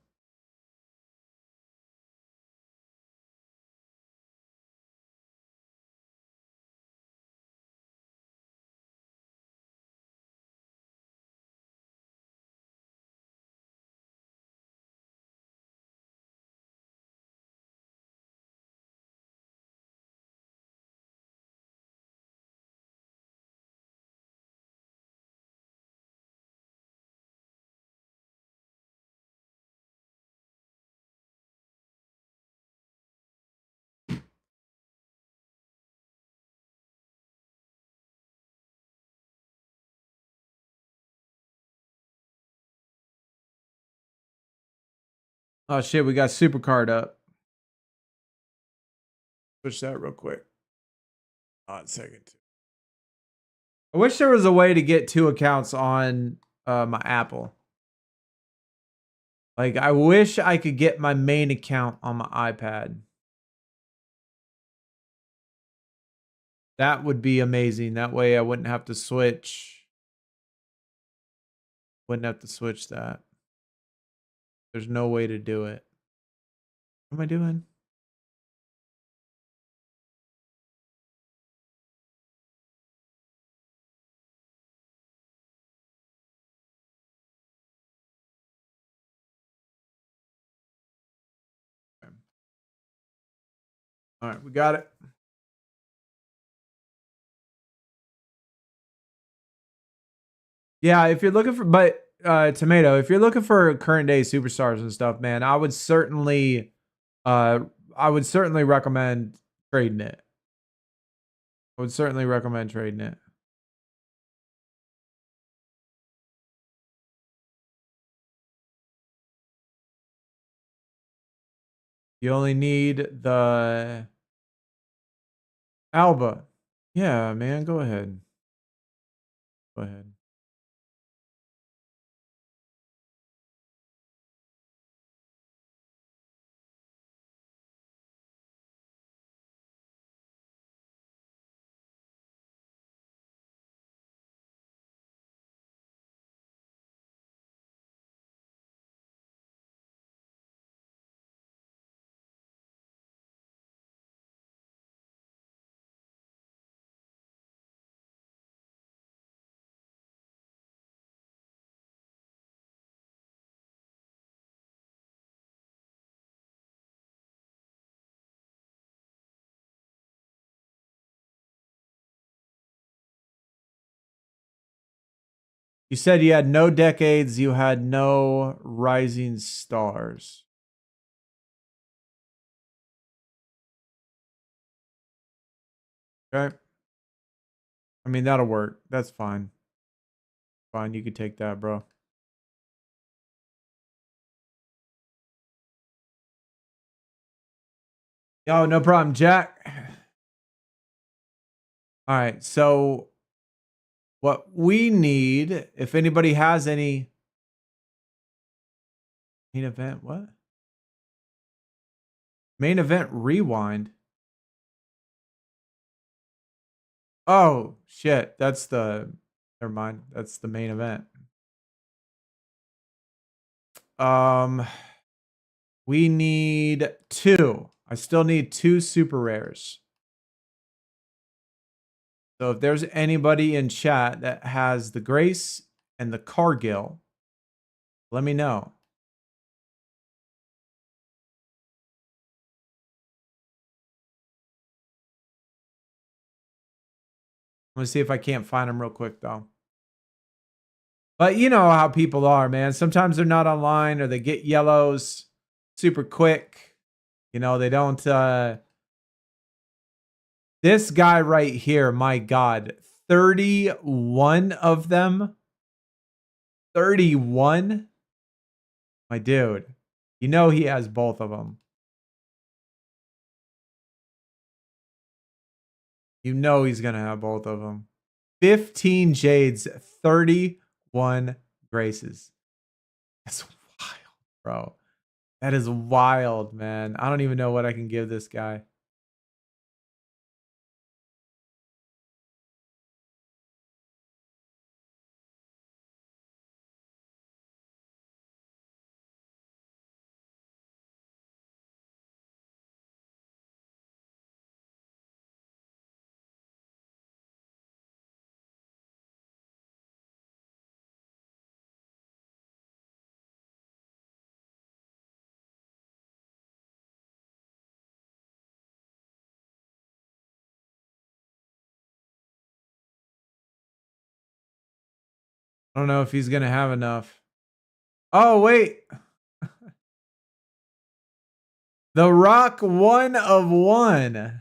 Oh shit, we got Supercard up. Switch that real quick. Odd second. I wish there was a way to get 2 accounts on my Apple. Like, I wish I could get my main account on my iPad. That would be amazing. That way I wouldn't have to switch. Wouldn't have to switch that. There's no way to do it. What am I doing? Okay. All right, we got it. Yeah, if you're looking for, but Tomato, if you're looking for current day superstars and stuff, man, uh, I would certainly recommend trading it. I would certainly recommend trading it. You only need the Alba. Yeah, man, go ahead. Go ahead. You said you had no decades, you had no rising stars. Okay. I mean, that'll work. That's fine. Fine, you could take that, bro. Oh, no problem, Jack. All right, so what we need, if anybody has any main event, what? Main event rewind. Oh, shit. That's the, never mind. That's the main event. We need 2. I still need 2 super rares. So if there's anybody in chat that has the Grace and the Cargill, let me know. I'm gonna see if I can't find them real quick though. But you know how people are, man. Sometimes they're not online or they get yellows super quick. You know, they don't this guy right here, my God, 31 of them. 31? My dude. You know he has both of them. You know he's going to have both of them. 15 Jades, 31 Graces. That's wild, bro. That is wild, man. I don't even know what I can give this guy. I don't know if he's going to have enough. Oh, wait. The Rock 1 of 1.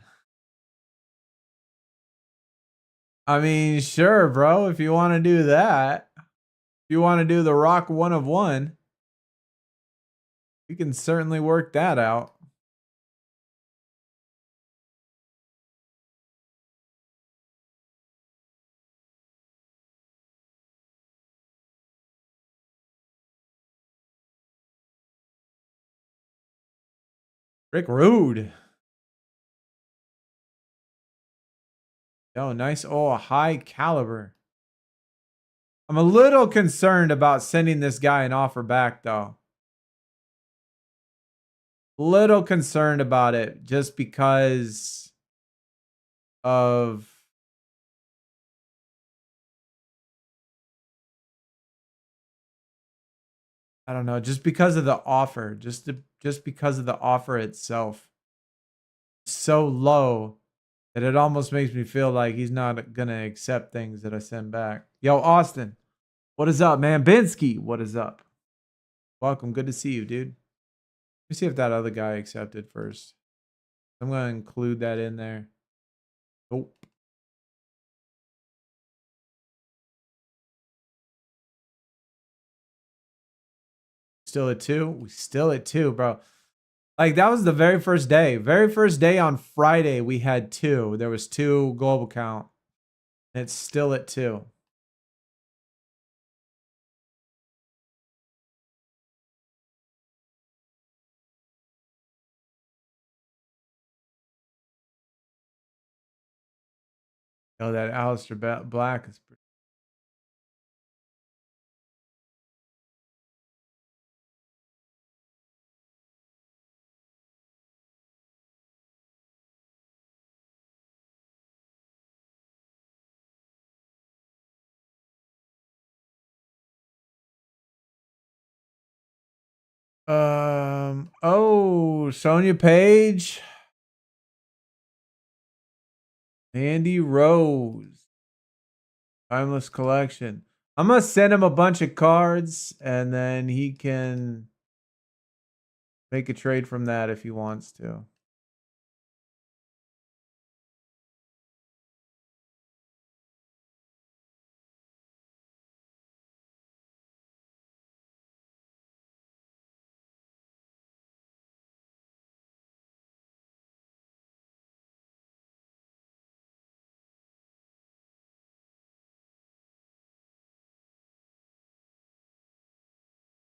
I mean, sure, bro. If you want to do that, if you want to do the Rock 1 of 1, we can certainly work that out. Rick Rude. Oh, nice. Oh, high caliber. I'm a little concerned about sending this guy an offer back, though. Little concerned about it just because of I don't know, just because of the offer, just because of the offer itself. So low that it almost makes me feel like he's not gonna accept things that I send back. Yo, Austin, what is up, man? Binsky, what is up? Welcome, good to see you, dude. Let me see if that other guy accepted first. I'm gonna include that in there. Nope. Still at 2? We still at 2, bro. Like that was the very first day. Very first day on Friday, we had 2. There was 2 global count. And it's still at 2. Oh, that Alistair Black is pretty. Oh, Sonya Page, Andy Rose, Timeless Collection. I'm gonna send him a bunch of cards, and then he can make a trade from that if he wants to.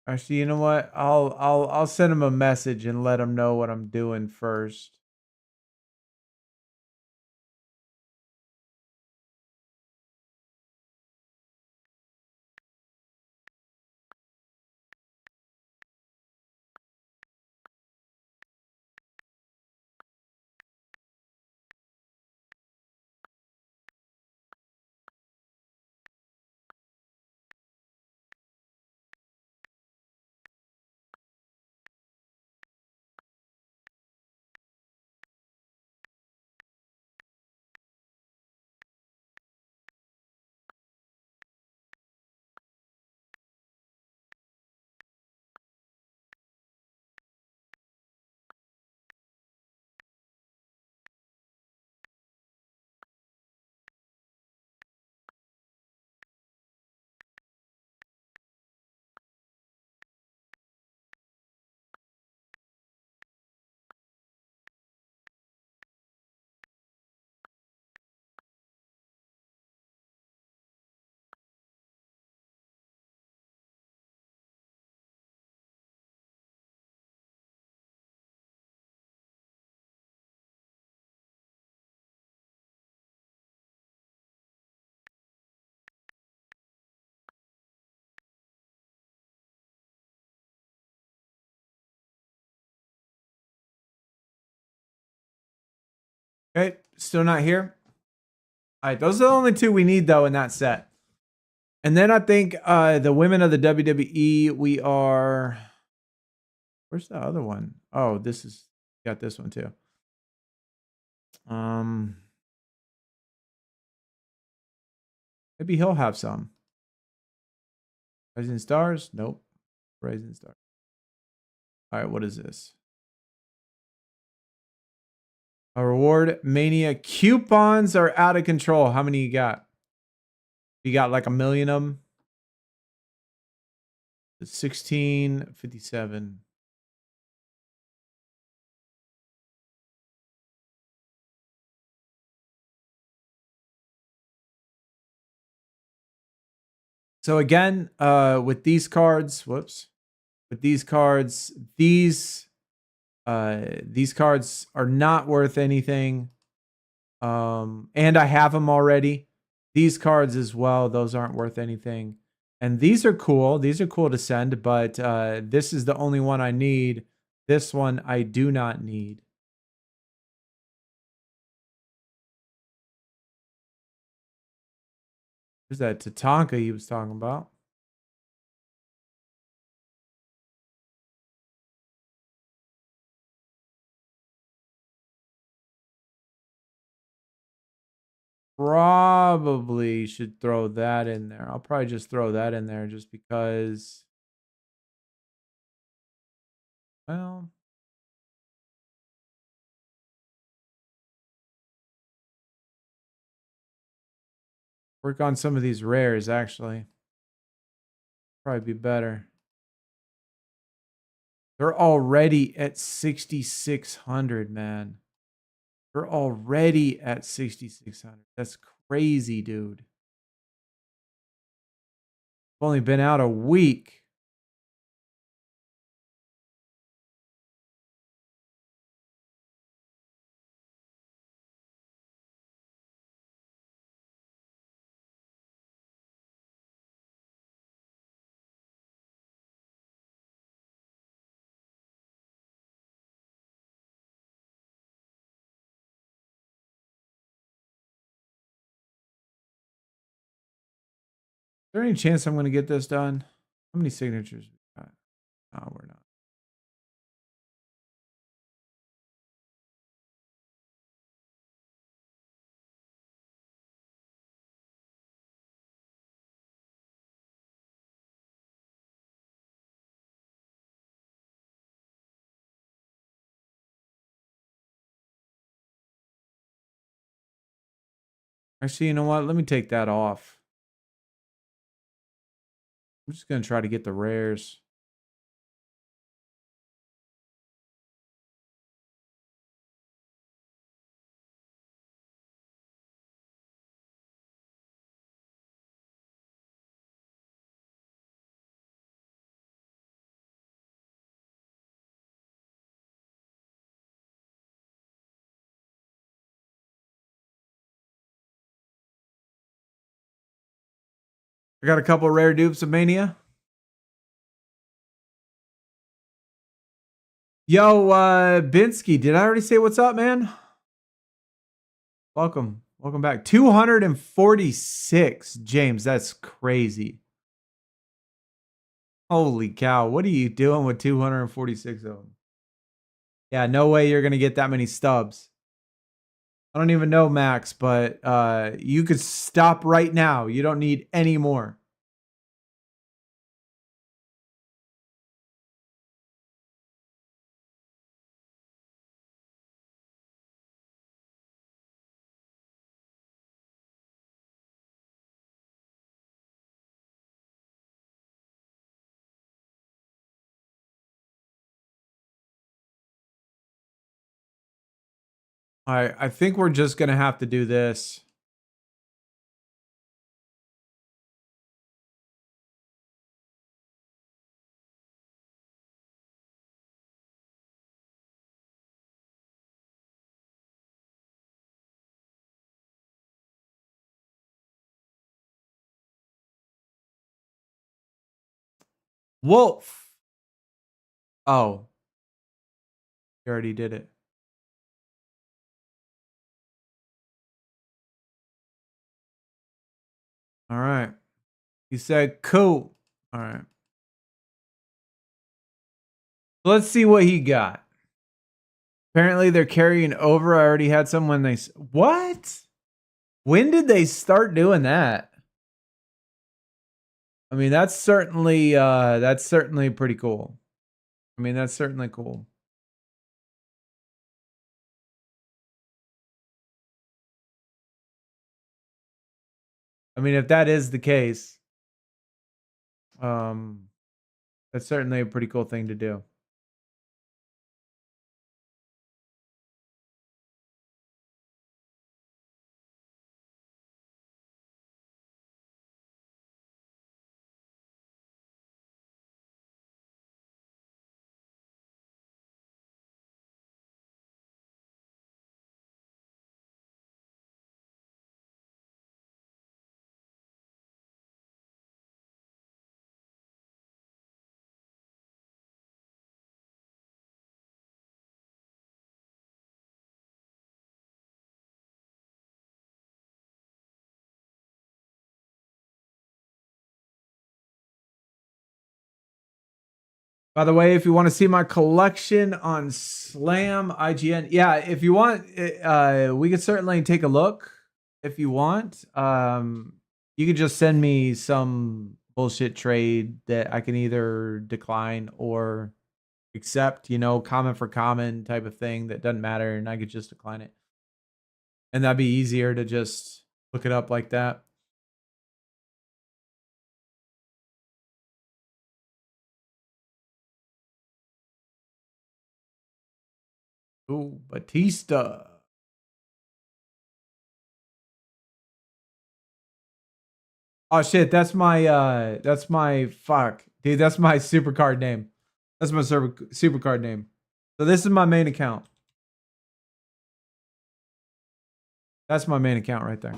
Actually, you know what? I'll send him a message and let him know what I'm doing first. Okay, still not here. All right, those are the only two we need though in that set. And then I think the women of the WWE, we are. Where's the other one? Oh, this is got this one too. Maybe he'll have some. Rising Stars? Nope. Rising Stars. All right, what is this? A reward mania. Coupons are out of control. How many you got? You got like 1,000,000 of them? 1657. So again, with these cards, whoops. With these cards, these cards are not worth anything. And I have them already. These cards as well, those aren't worth anything. And these are cool. These are cool to send, but this is the only one I need. This one I do not need. There's that Tatanka he was talking about. Probably should throw that in there. I'll probably just throw that in there just because. Well, work on some of these rares actually. Probably be better. They're already at 6,600, man. They're already at 6,600. That's crazy, dude. Only been out a week. Is there any chance I'm going to get this done? How many signatures we got? No, we're not. Actually, you know what? Let me take that off. I'm just going to try to get the rares. I got a couple rare dupes of Mania. Yo, Binsky, did I already say what's up, man? Welcome. Welcome back. 246, James. That's crazy. Holy cow. What are you doing with 246 of them? Yeah, no way you're going to get that many stubs. I don't even know, Max, but you could stop right now. You don't need any more. All right, I think we're just going to have to do this. Wolf. Oh, you already did it. All right. He said, cool. All right. Let's see what he got. Apparently they're carrying over. I already had some when they... What? When did they start doing that? I mean, that's certainly pretty cool. I mean, that's certainly cool. I mean, if that is the case, that's certainly a pretty cool thing to do. By the way, if you want to see my collection on Slam IGN, yeah, if you want, we could certainly take a look if you want. You could just send me some bullshit trade that I can either decline or accept, you know, comment for comment type of thing that doesn't matter, and I could just decline it. And that'd be easier to just look it up like that. Ooh, Batista. Oh shit, that's my fuck. Dude, that's my super card name. That's my super card name. So this is my main account. That's my main account right there.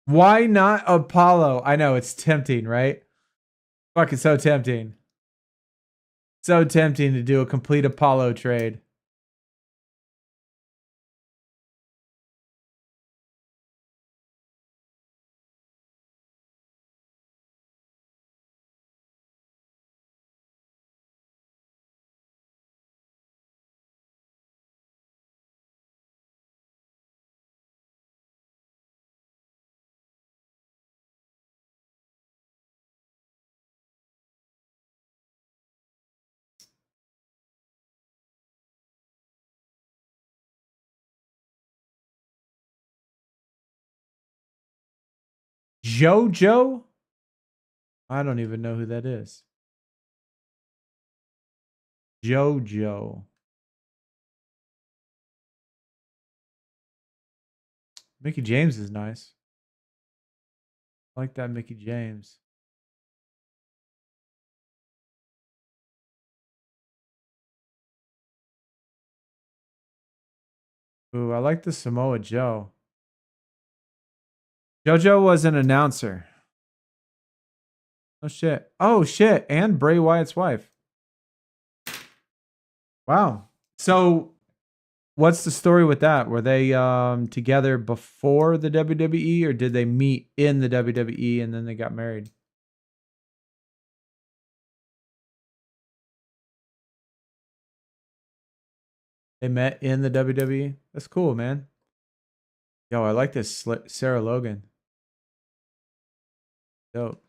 Why not Apollo? I know it's tempting, right? Fucking so tempting. So tempting to do a complete Apollo trade. JoJo? I don't even know who that is. JoJo. Mickey James is nice. I like that Mickey James. Ooh, I like the Samoa Joe. JoJo was an announcer. Oh shit. Oh shit. And Bray Wyatt's wife. Wow. So what's the story with that? Were they together before the WWE, or did they meet in the WWE and then they got married? They met in the WWE? That's cool, man. Yo, I like this Sarah Logan. Dope.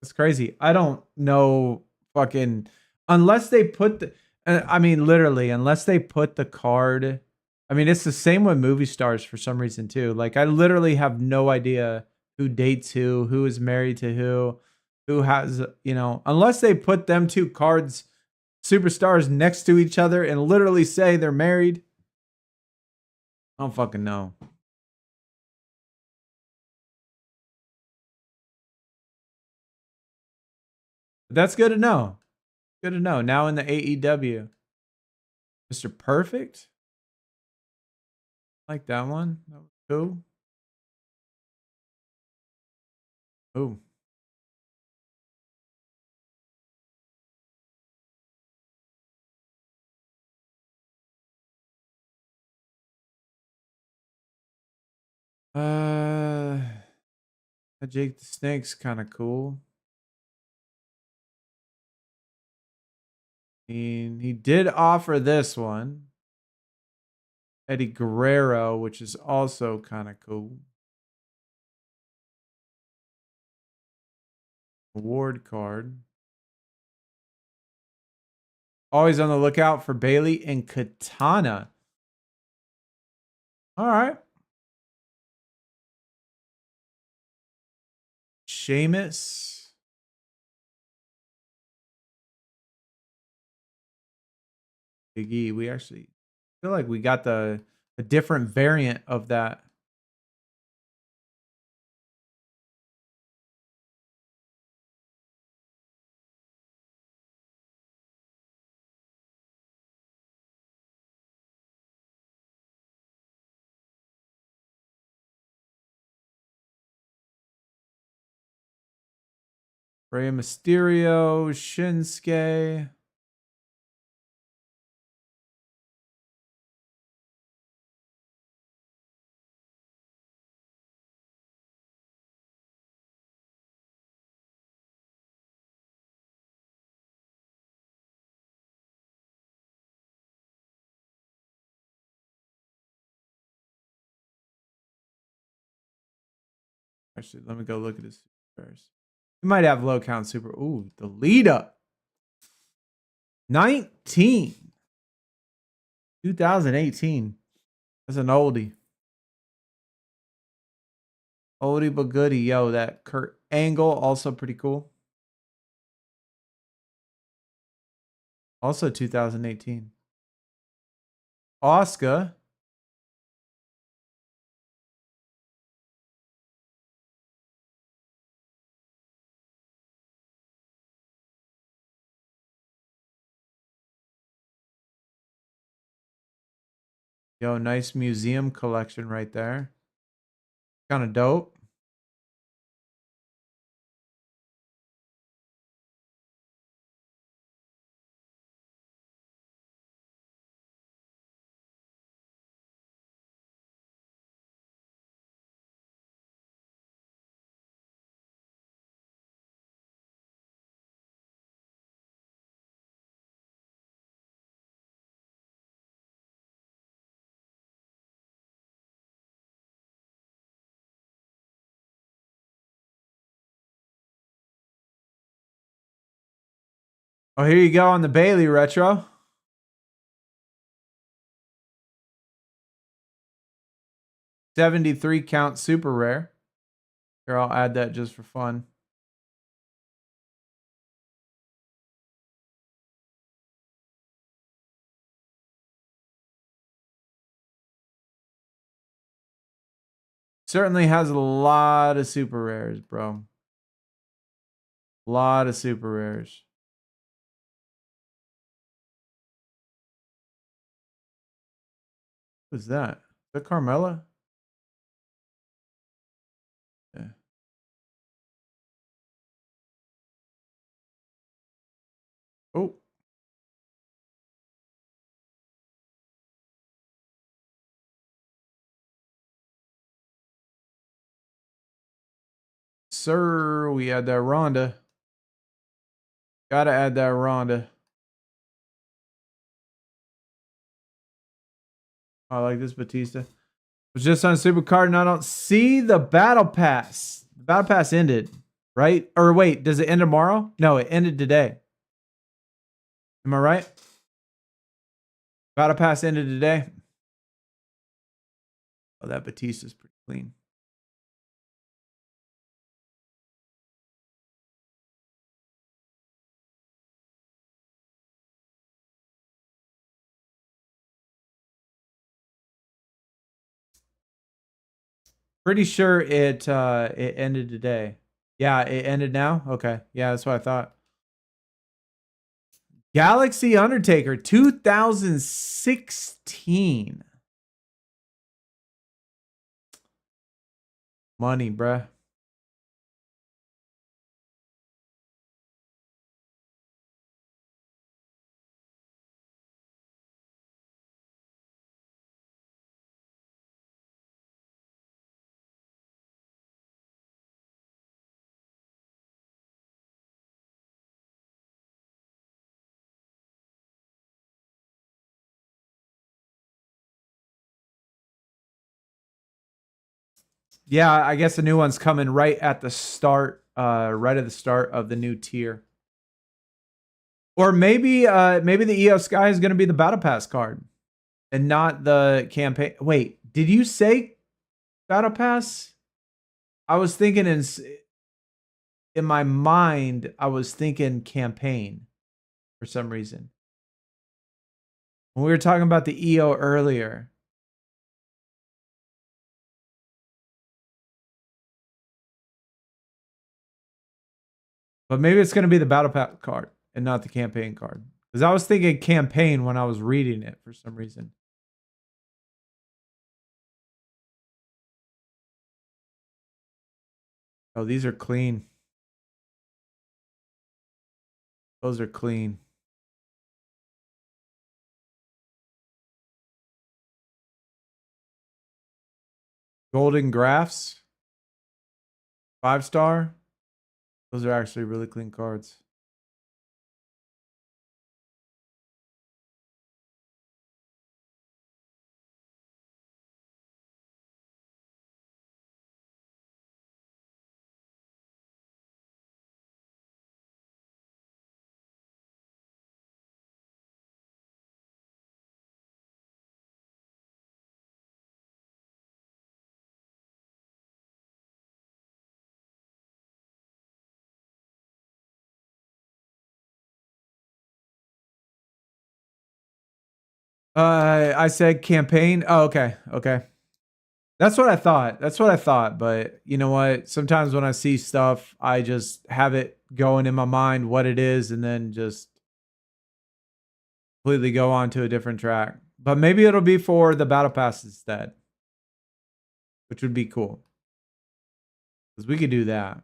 It's crazy. I don't know fucking unless they put the I mean literally unless they put the card. I mean it's the same with movie stars for some reason too. Like I literally have no idea who dates who is married to who has, you know, unless they put them two cards superstars next to each other and literally say they're married. I don't fucking know. But that's good to know. Good to know. Now in the AEW. Mr. Perfect? Like that one. That was cool. Oh. That Jake the Snake's kind of cool. I mean, he did offer this one. Eddie Guerrero, which is also kind of cool. Award card. Always on the lookout for Bailey and Katana. All right. Sheamus. Big E. We actually feel like we got a different variant of that. Rey Mysterio, Shinsuke. Actually, let me go look at his first. He might have low count super. Ooh, the lead up. 19. 2018. That's an oldie. Oldie but goodie. Yo, that Kurt Angle, also pretty cool. Also 2018. Oscar. Yo, nice museum collection right there. Kind of dope. Oh, here you go on the Bailey retro. $73 count super rare. Here, I'll add that just for fun. Certainly has a lot of super rares, bro. A lot of super rares. What's that? Is that Carmella? Yeah. Oh. Sir, we add that Ronda. Gotta add that Ronda. I like this Batista. It was just on Supercard and I don't see the Battle Pass. The Battle Pass ended, right? Or wait, does it end tomorrow? No, it ended today. Am I right? Battle Pass ended today. Oh, that Batista's pretty clean. Pretty sure it ended today. Yeah, it ended now. Okay. Yeah, that's what I thought. Galaxy Undertaker 2016. Money, bruh. Yeah, I guess the new one's coming right at the start, right at the start of the new tier. Or maybe the EO Sky is going to be the Battle Pass card and not the campaign. Wait, did you say Battle Pass? I was thinking in my mind, I was thinking campaign for some reason. When we were talking about the EO earlier. But maybe it's going to be the Battle Pass card and not the campaign card. Because I was thinking campaign when I was reading it for some reason. Oh, these are clean. Those are clean. Golden Graphs. 5-star. Those are actually really clean cards. I said campaign. Oh, okay. Okay. That's what I thought. That's what I thought. But you know what? Sometimes when I see stuff, I just have it going in my mind what it is and then just completely go on to a different track. But maybe it'll be for the Battle Pass instead, which would be cool. Because we could do that.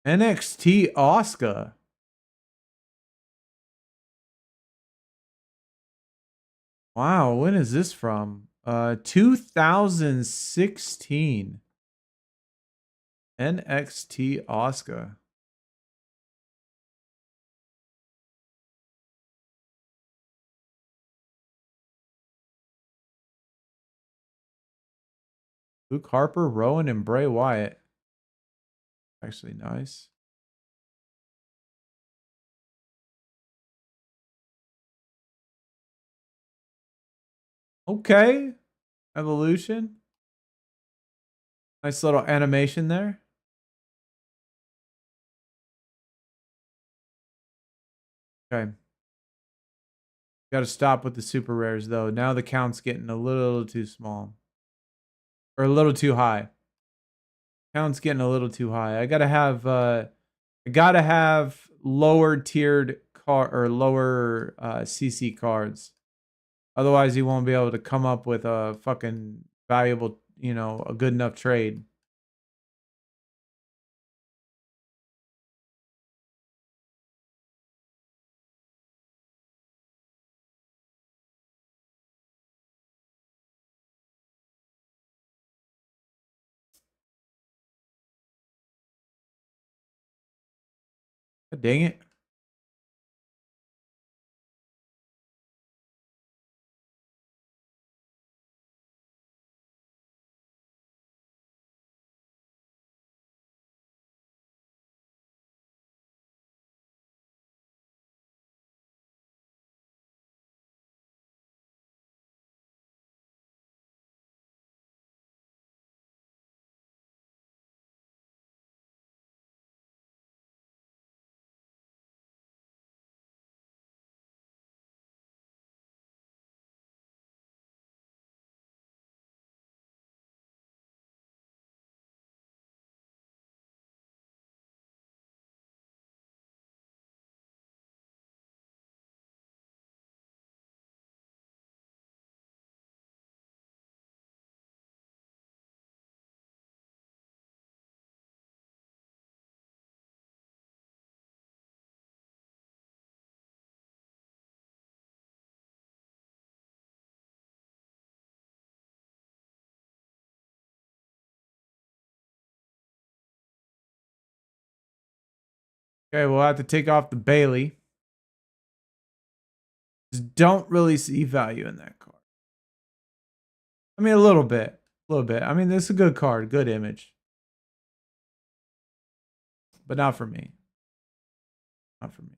NXT Oscar. Wow, when is this from? 2016. NXT Oscar. Luke Harper, Rowan, and Bray Wyatt. Actually nice. Okay. Evolution. Nice little animation there. Okay. Got to stop with the super rares though. Now the count's getting a little too small. Or a little too high. Count's getting a little too high. I gotta have lower tiered car or lower CC cards. Otherwise you won't be able to come up with a fucking valuable, a good enough trade. Dang it. Okay, we'll have to take off the Bailey. Just don't really see value in that card. I mean, a little bit. A little bit. I mean, this is a good card, good image. But not for me. Not for me.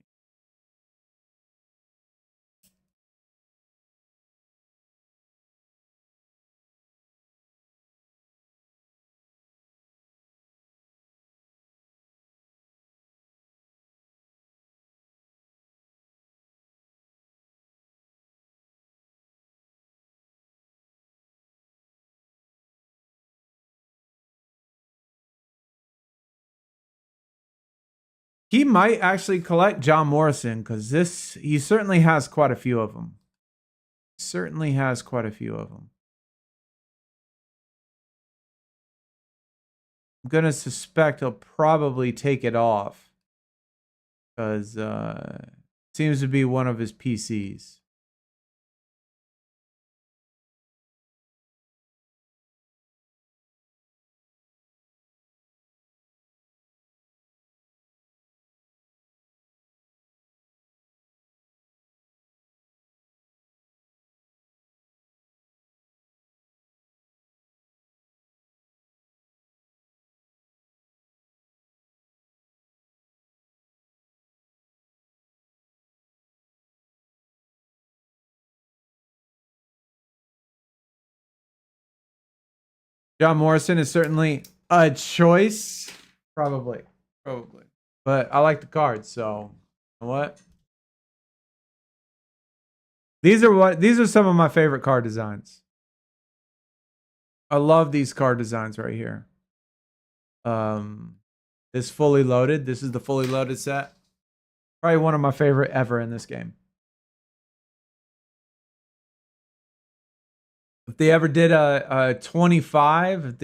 He might actually collect John Morrison because he certainly has quite a few of them. Certainly has quite a few of them. I'm gonna suspect he'll probably take it off because seems to be one of his PCs. John Morrison is certainly a choice. Probably. But I like the cards, so you know what? These are some of my favorite card designs. I love these card designs right here. This fully loaded. This is the fully loaded set. Probably one of my favorite ever in this game. If they ever did a 25, that'd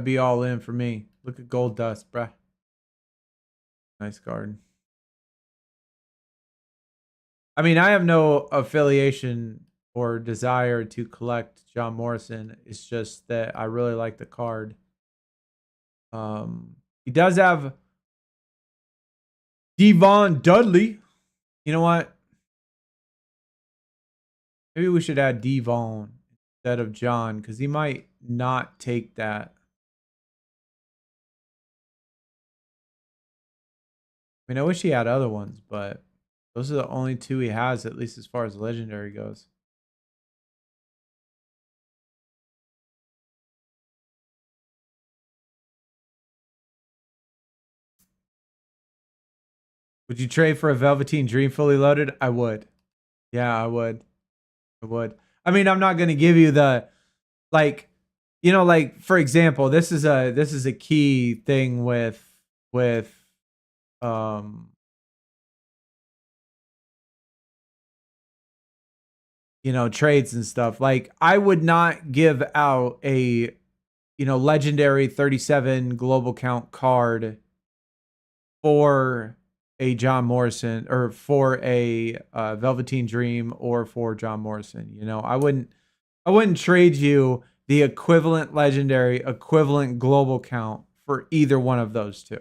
be all in for me. Look at Gold Dust, bruh. Nice card. I mean, I have no affiliation or desire to collect John Morrison. It's just that I really like the card. He does have Devon Dudley. You know what? Maybe we should add Devon instead of John because he might not take that. I mean, I wish he had other ones, but those are the only two he has, at least as far as legendary goes. Would you trade for a Velveteen Dream fully loaded? I would. Yeah, I would. I would. I mean, I'm not going to give you the like, you know, like for example, this is a key thing with um you know, trades and stuff. Like I would not give out a legendary 37 global count card for a John Morrison or for a Velveteen Dream or for John Morrison. You know, I wouldn't trade you the equivalent legendary, equivalent global count for either one of those two.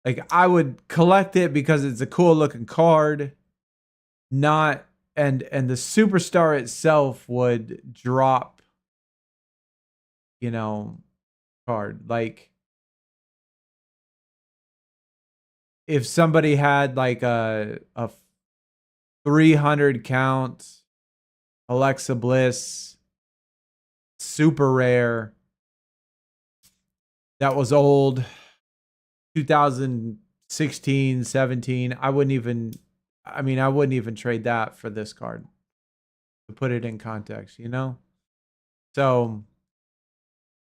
Like I would collect it because it's a cool looking card, not and the superstar itself would drop, you know, card. Like if somebody had like a 300 count Alexa Bliss super rare that was old 2016 17, I wouldn't even trade that for this card, to put it in context, you know? So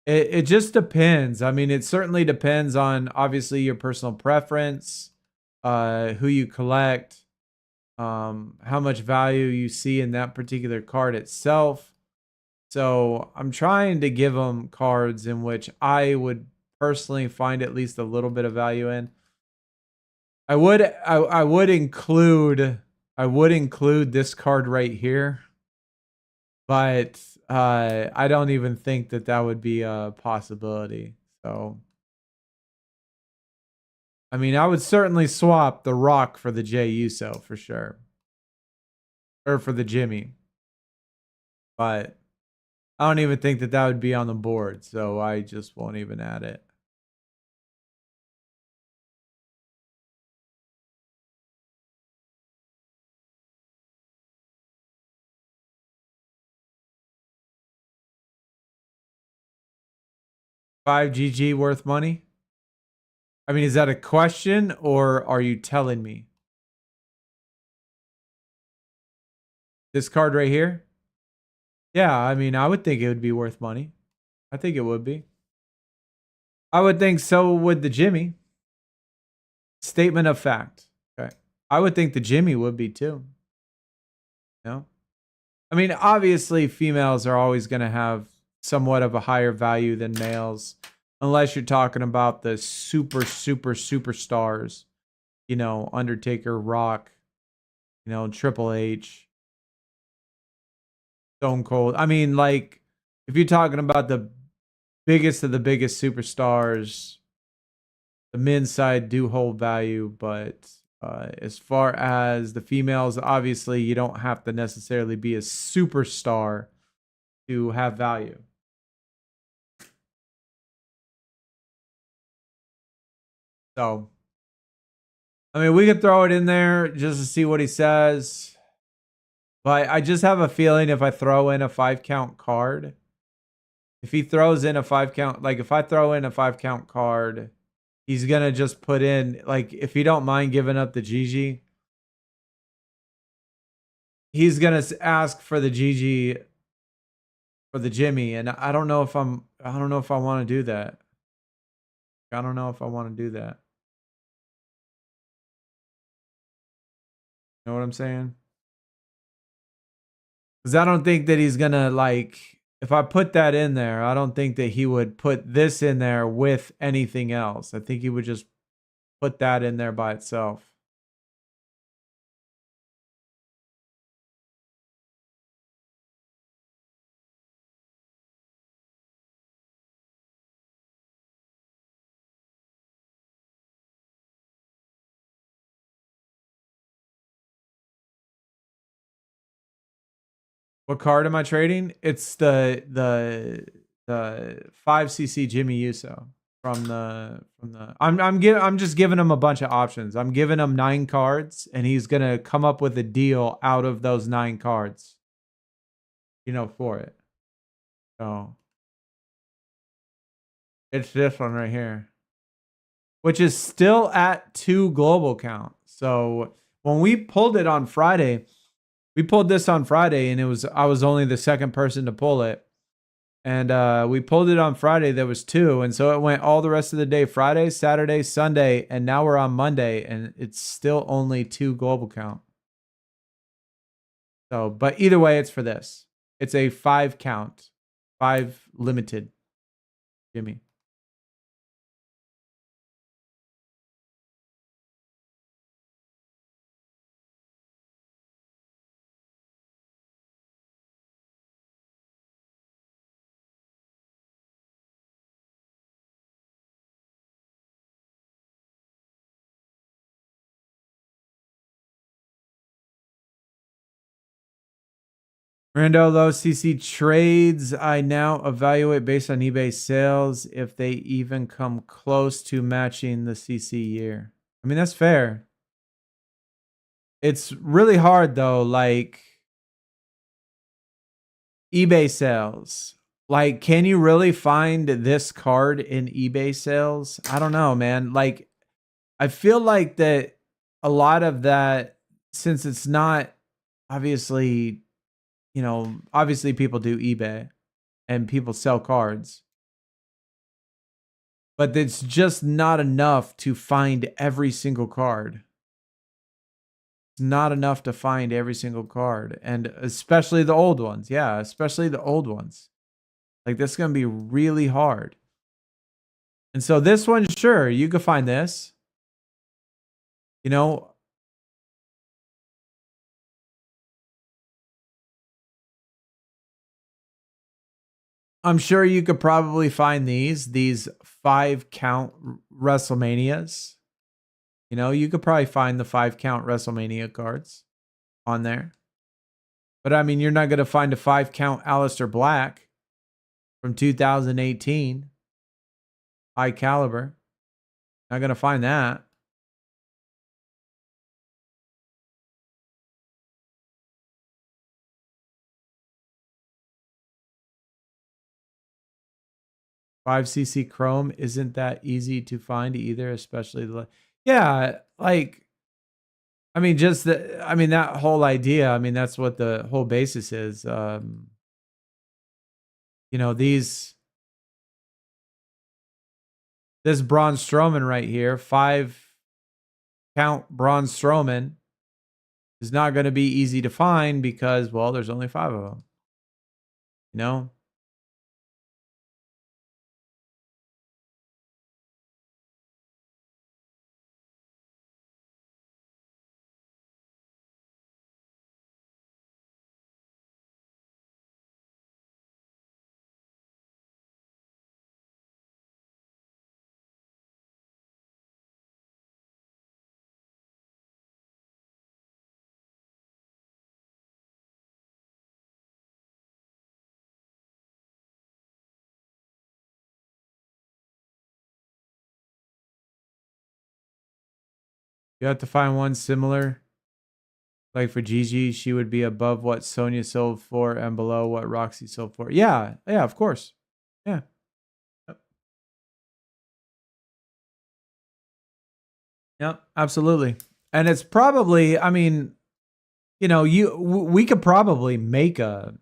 it just depends. I mean, it certainly depends on obviously your personal preference, who you collect, how much value you see in that particular card itself. So I'm trying to give them cards in which I would personally find at least a little bit of value in. I would include this card right here, but I don't even think that that would be a possibility. So, I mean, I would certainly swap the Rock for the Jey Uso for sure, or for the Jimmy. But I don't even think that that would be on the board, so I just won't even add it. Five GG worth money? I mean, is that a question or are you telling me? This card right here? Yeah, I mean, I would think it would be worth money. I think it would be. I would think so would the Jimmy. Statement of fact. Okay. I would think the Jimmy would be too. No? I mean, obviously, females are always going to have somewhat of a higher value than males, unless you're talking about the superstars, you know, Undertaker, Rock, you know, Triple H, Stone Cold. I mean, like, if you're talking about the biggest of the biggest superstars, the men's side do hold value, but as far as the females, obviously, you don't have to necessarily be a superstar to have value. So, I mean, we could throw it in there just to see what he says. But I just have a feeling if I throw in a 5 count card, if he throws in a 5 count, like if I throw in a 5 count card, he's going to just put in, like, if you don't mind giving up the GG, he's going to ask for the GG for the Jimmy. And I don't know if I don't know if I want to do that. I don't know if I want to do that. You know what I'm saying? Because I don't think that he's going to, like, if I put that in there, I don't think that he would put this in there with anything else. I think he would just put that in there by itself. What card am I trading? It's the 5cc Jimmy Uso from the I'm just giving him a bunch of options. I'm giving him 9 cards and he's going to come up with a deal out of those 9 cards. You know, for it. So it's this one right here, which is still at 2 global count. So when we pulled it on Friday, we pulled this on Friday and I was only the second person to pull it. And we pulled it on Friday. There was 2. And so it went all the rest of the day, Friday, Saturday, Sunday. And now we're on Monday and it's still only 2 global count. So, but either way, it's for this. It's a 5 count, 5 limited, Jimmy. Rando low CC trades. I now evaluate based on eBay sales if they even come close to matching the CC year. I mean, that's fair. It's really hard though, like eBay sales. Like, can you really find this card in eBay sales? I don't know, man. Like, I feel like that a lot of that, since it's not obviously, you know, obviously people do eBay and people sell cards, but it's just not enough to find every single card. It's not enough to find every single card, and especially the old ones. Yeah, especially the old ones. Like, this is going to be really hard. And so this one, sure, you could find this. You know, I'm sure you could probably find these 5 count WrestleManias. You know, you could probably find the 5 count WrestleMania cards on there. But I mean, you're not going to find a 5 count Aleister Black from 2018. High caliber. Not going to find that. $5cc Chrome isn't that easy to find either, especially the. Yeah, like. I mean, just the. I mean, that whole idea. I mean, that's what the whole basis is. You know, these. This Braun Strowman right here, 5 count Braun Strowman, is not going to be easy to find because, well, there's only 5 of them. You know? You have to find one similar. Like for Gigi, she would be above what Sonya sold for and below what Roxy sold for. Yeah, yeah, of course. Yeah. Yep, absolutely. And it's probably, I mean, you know, we could probably make a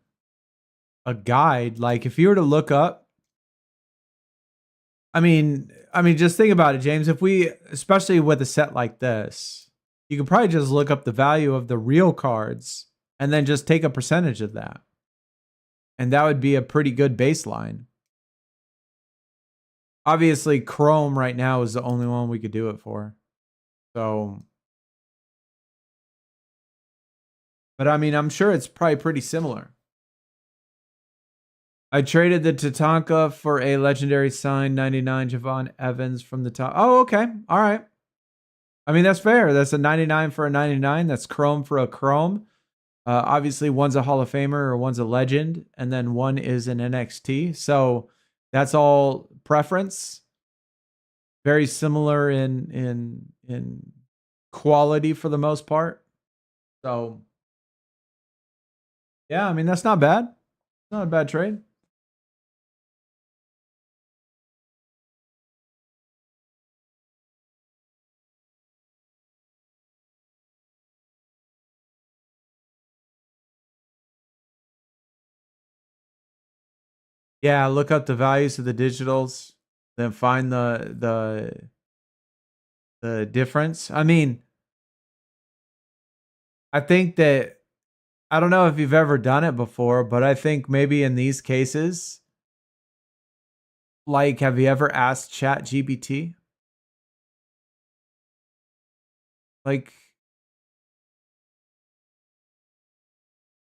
guide. Like if you were to look up, I mean, just think about it, James. If we, especially with a set like this, you could probably just look up the value of the real cards and then just take a percentage of that. And that would be a pretty good baseline. Obviously, Chrome right now is the only one we could do it for. So, but I mean, I'm sure it's probably pretty similar. I traded the Tatanka for a legendary signed 99 Javon Evans from the top. Oh, okay. All right. I mean, that's fair. That's a 99 for a 99. That's Chrome for a Chrome. Obviously, one's a Hall of Famer or one's a legend, and then one is an NXT. So that's all preference. Very similar in quality for the most part. So yeah, I mean that's not bad. It's not a bad trade. Yeah, look up the values of the digitals, then find the difference. I mean, I think that I don't know if you've ever done it before, but I think maybe in these cases, like, have you ever asked ChatGPT? Like,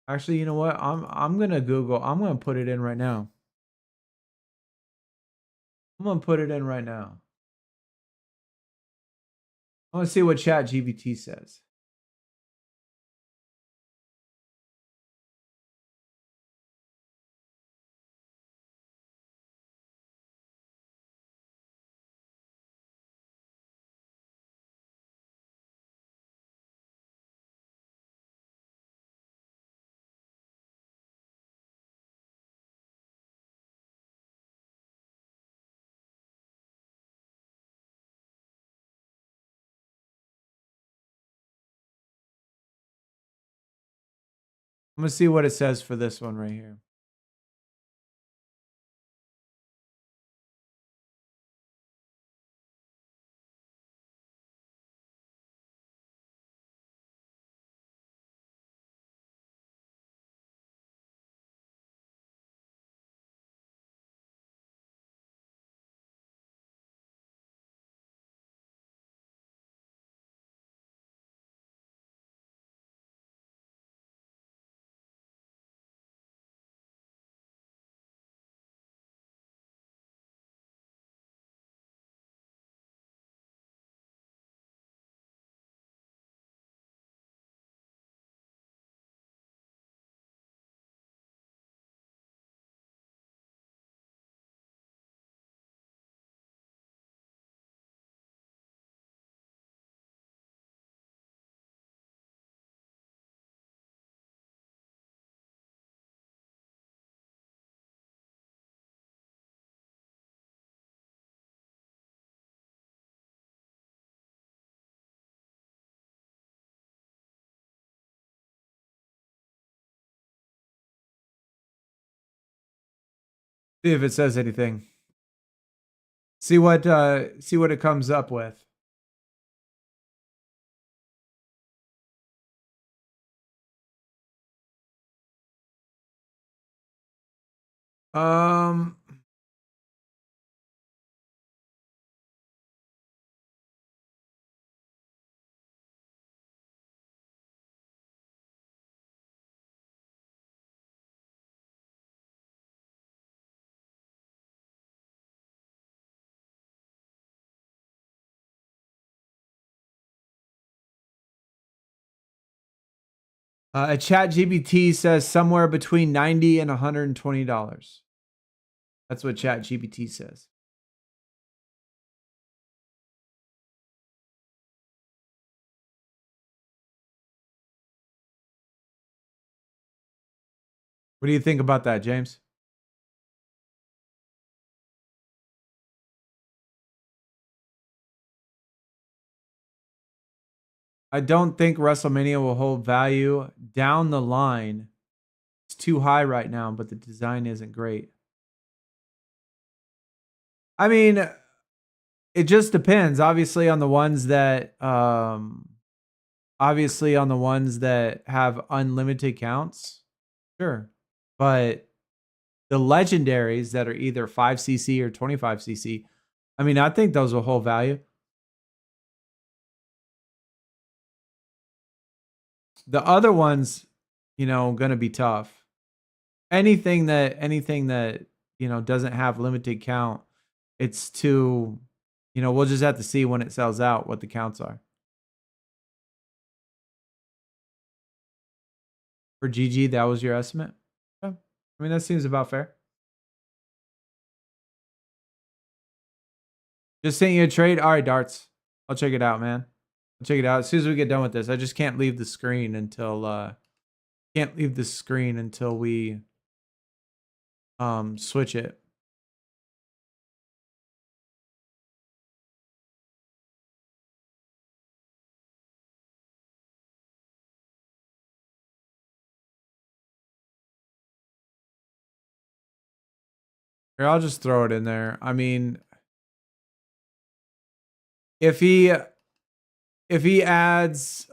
actually, you know what? I'm gonna Google. I'm gonna put it in right now. I'm gonna put it in right now. I want to see what ChatGPT says. I'm gonna see what it says for this one right here. See if it says anything. See what it comes up with. Um a chat GBT says somewhere between $90 and $120. That's what chat GBT says. What do you think about that, James? I don't think WrestleMania will hold value down the line. It's too high right now, but the design isn't great. I mean, it just depends. Obviously on the ones that have unlimited counts. Sure. But the legendaries that are either 5cc or 25cc, I mean, I think those will hold value. The other ones, going to be tough. Anything that doesn't have limited count, it's too, we'll just have to see when it sells out what the counts are. For GG, that was your estimate? Yeah. I mean, that seems about fair. Just sent you a trade. All right, Darts. I'll check it out, man. I'll check it out as soon as we get done with this. I just can't leave the screen until we switch it. Here, I'll just throw it in there. I mean, if he adds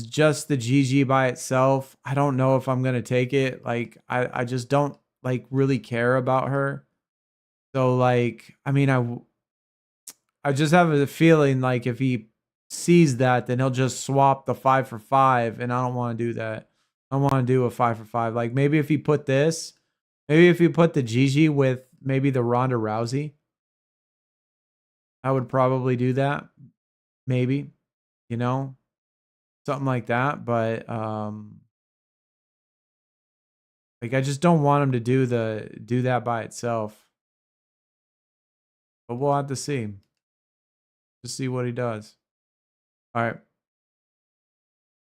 just the GG by itself, I don't know if I'm gonna take it. Like I just don't like really care about her. So like, I mean, I just have a feeling like if he sees that, then he'll just swap the 5 for 5, and I don't want to do that. I want to do a 5 for 5. Like maybe if he put the GG with maybe the Ronda Rousey, I would probably do that. Maybe, something like that. But like I just don't want him to do that by itself. But we'll have to see. Just see what he does. All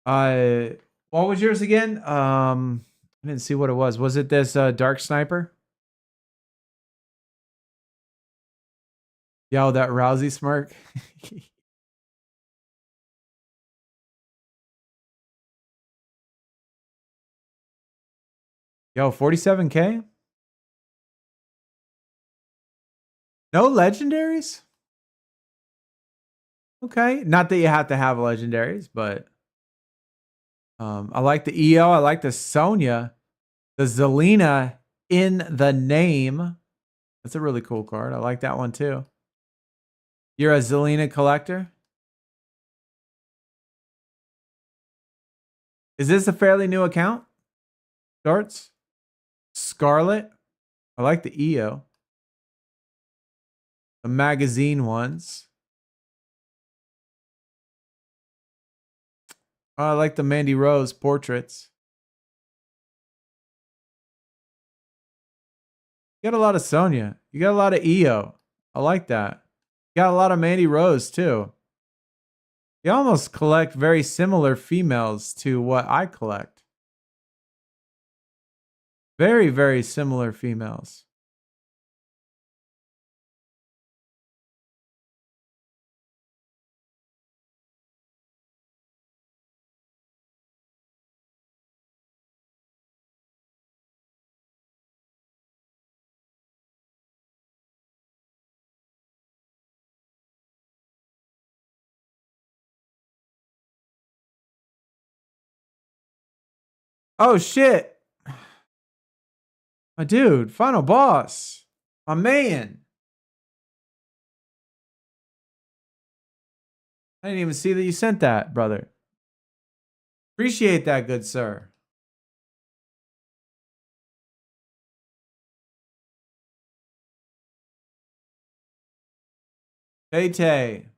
right. What was yours again? I didn't see what it was. Was it this Dark Sniper? Yo, that Rousey smirk. Yo, 47K? No legendaries? Okay. Not that you have to have legendaries, but I like the EO. I like the Sonya. The Zelina in the name. That's a really cool card. I like that one too. You're a Zelina collector? Is this a fairly new account? Darts? Scarlet? I like the EO. The magazine ones. Oh, I like the Mandy Rose portraits. You got a lot of Sonya. You got a lot of EO. I like that. You got a lot of Mandy Rose too. You almost collect very similar females to what I collect. Very, very similar females. Oh shit. My dude, final boss. My man. I didn't even see that you sent that, brother. Appreciate that, good sir. Tay.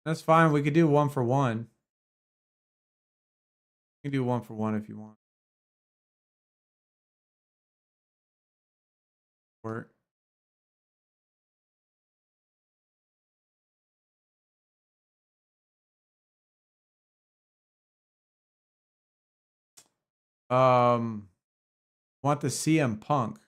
That's fine. We could do 1 for 1. We can do 1 for 1 if you want. Work. Want the CM Punk.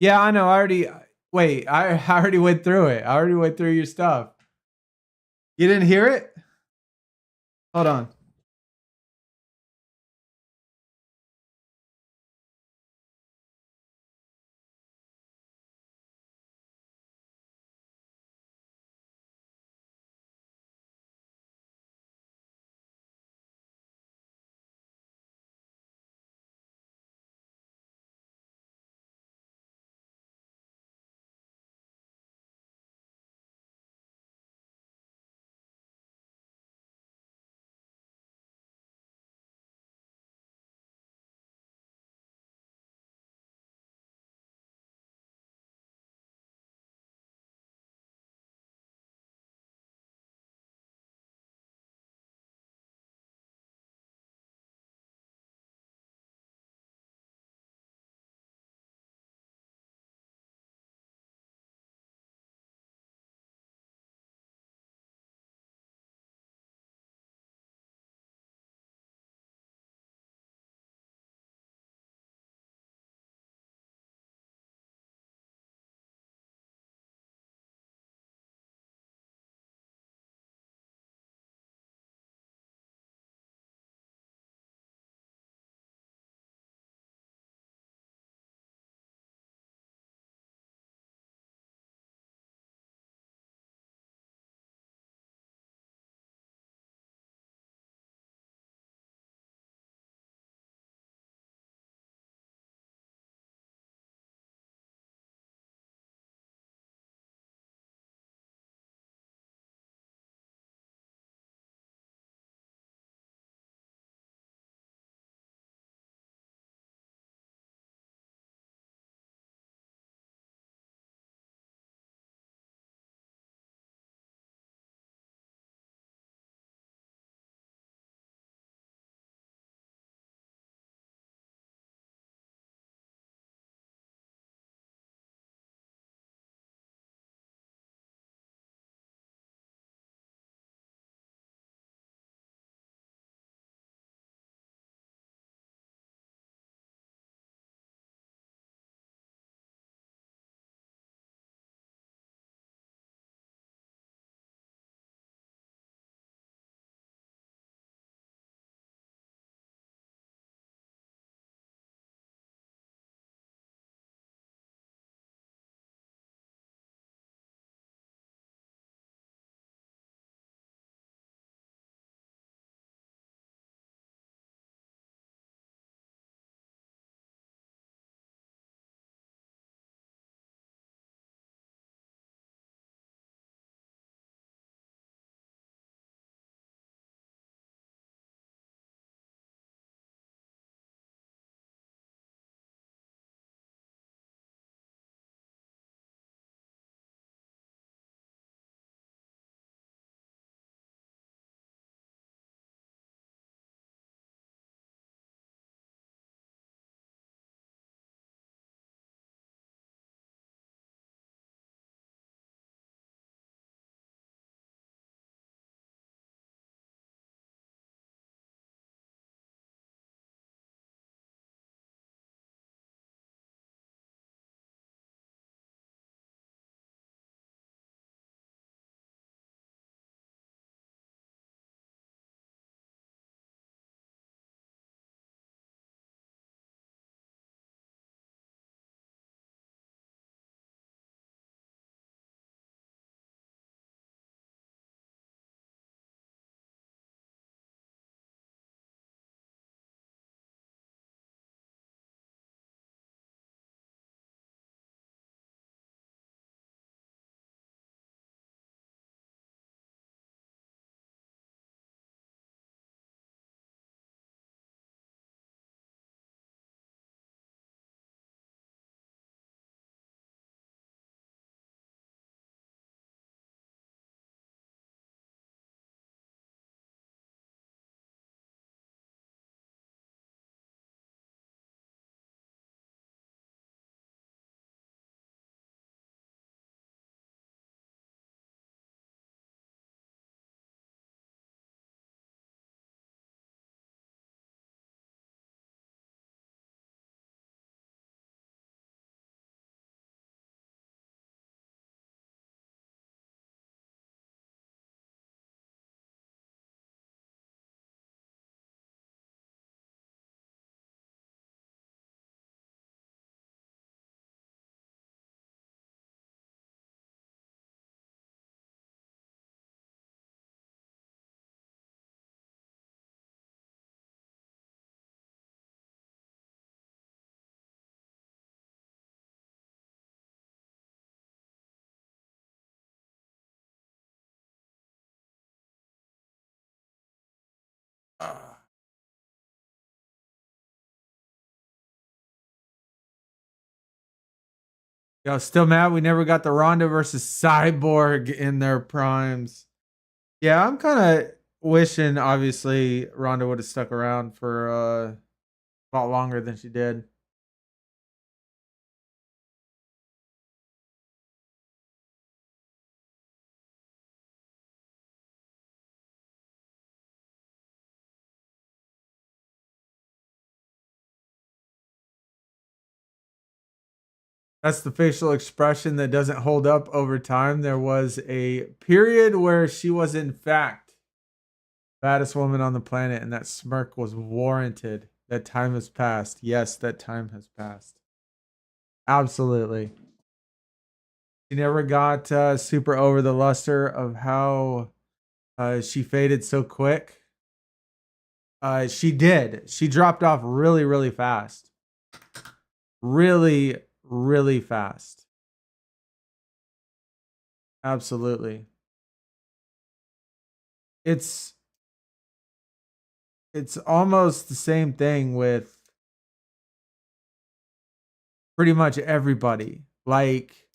Yeah, I know. I already wait. I already went through it. I already went through your stuff. You didn't hear it? Hold on. Yo, still mad we never got the Ronda versus Cyborg in their primes. Yeah, I'm kind of wishing, obviously, Ronda would have stuck around for a lot longer than she did. That's the facial expression that doesn't hold up over time. There was a period where she was, in fact, baddest woman on the planet, and that smirk was warranted. That time has passed. Yes, that time has passed. Absolutely. She never got super over the luster of how she faded so quick. She did. She dropped off really, really fast. Really, really fast. Absolutely. It's almost the same thing with pretty much everybody. Like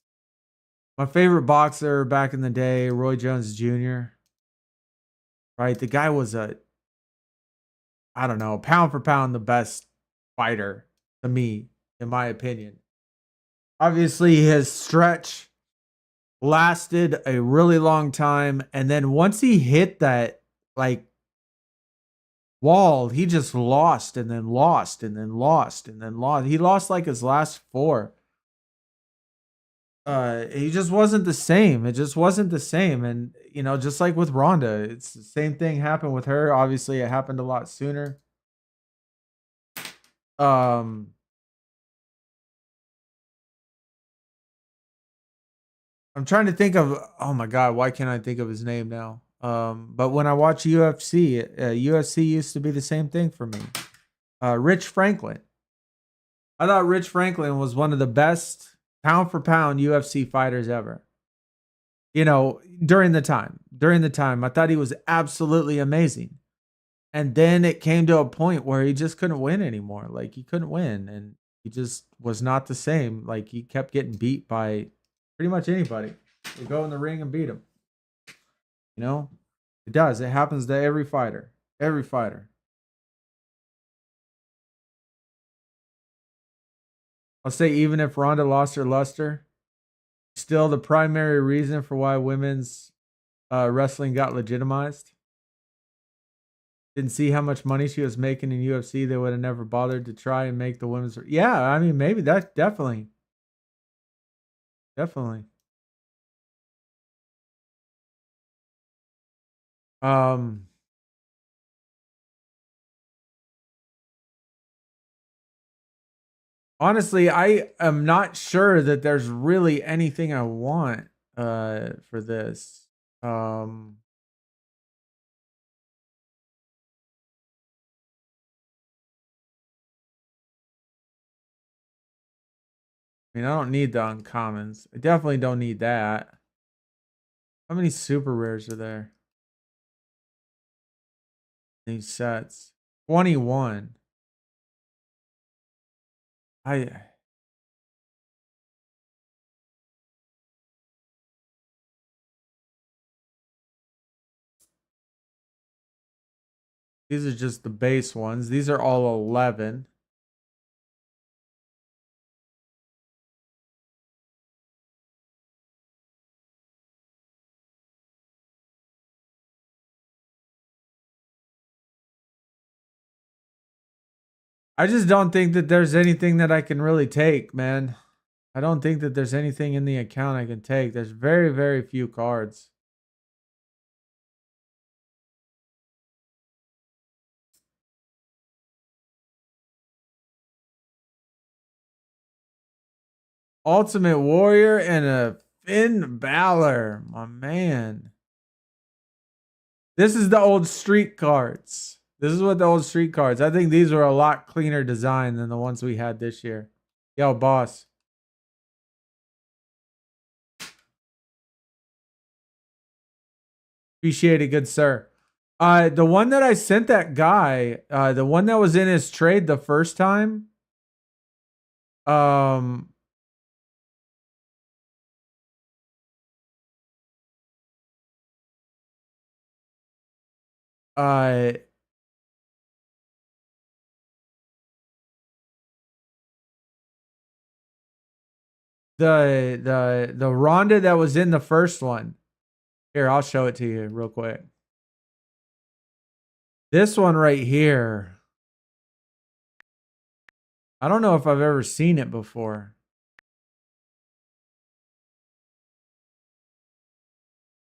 my favorite boxer back in the day, Roy Jones Jr. Right? The guy was I don't know, pound for pound the best fighter to me, in my opinion. Obviously, his stretch lasted a really long time, and then once he hit that like wall, he just lost and then lost and then lost and then lost. He lost like his last four. He just wasn't the same. It just wasn't the same. And you know, just like with Ronda, it's the same thing happened with her. Obviously, it happened a lot sooner. Um, I'm trying to think of, oh my god, why can't I think of his name now? But when I watch UFC, UFC used to be the same thing for me. Rich Franklin. I thought Rich Franklin was one of the best pound for pound UFC fighters ever. You know, during the time. During the time, I thought he was absolutely amazing. And then it came to a point where he just couldn't win anymore. Like he couldn't win, and he just was not the same. Like he kept getting beat by pretty much anybody. They go in the ring and beat him. You know, it does. It happens to every fighter. Every fighter. I'll say even if Ronda lost her luster, still the primary reason for why women's wrestling got legitimized. Didn't see how much money she was making in UFC. They would have never bothered to try and make the women's. Yeah, I mean, maybe that definitely. Definitely. Um, Honestly, I am not sure that there's really anything I want for this. I mean, I don't need the uncommons. I definitely don't need that. How many super rares are there? These sets. 21. I These are just the base ones. These are all 11. I just don't think that there's anything that I can really take, man. I don't think that there's anything in the account I can take. There's very, very few cards. Ultimate Warrior and a Finn Balor, my man. This is the old street cards. This is what the old street cards. I think these were a lot cleaner design than the ones we had this year. Yo, boss. Appreciate it, good sir. The one that I sent that guy, the one that was in his trade the first time, Uh, the Ronda that was in the first one. Here, I'll show it to you real quick. This one right here. I don't know if I've ever seen it before.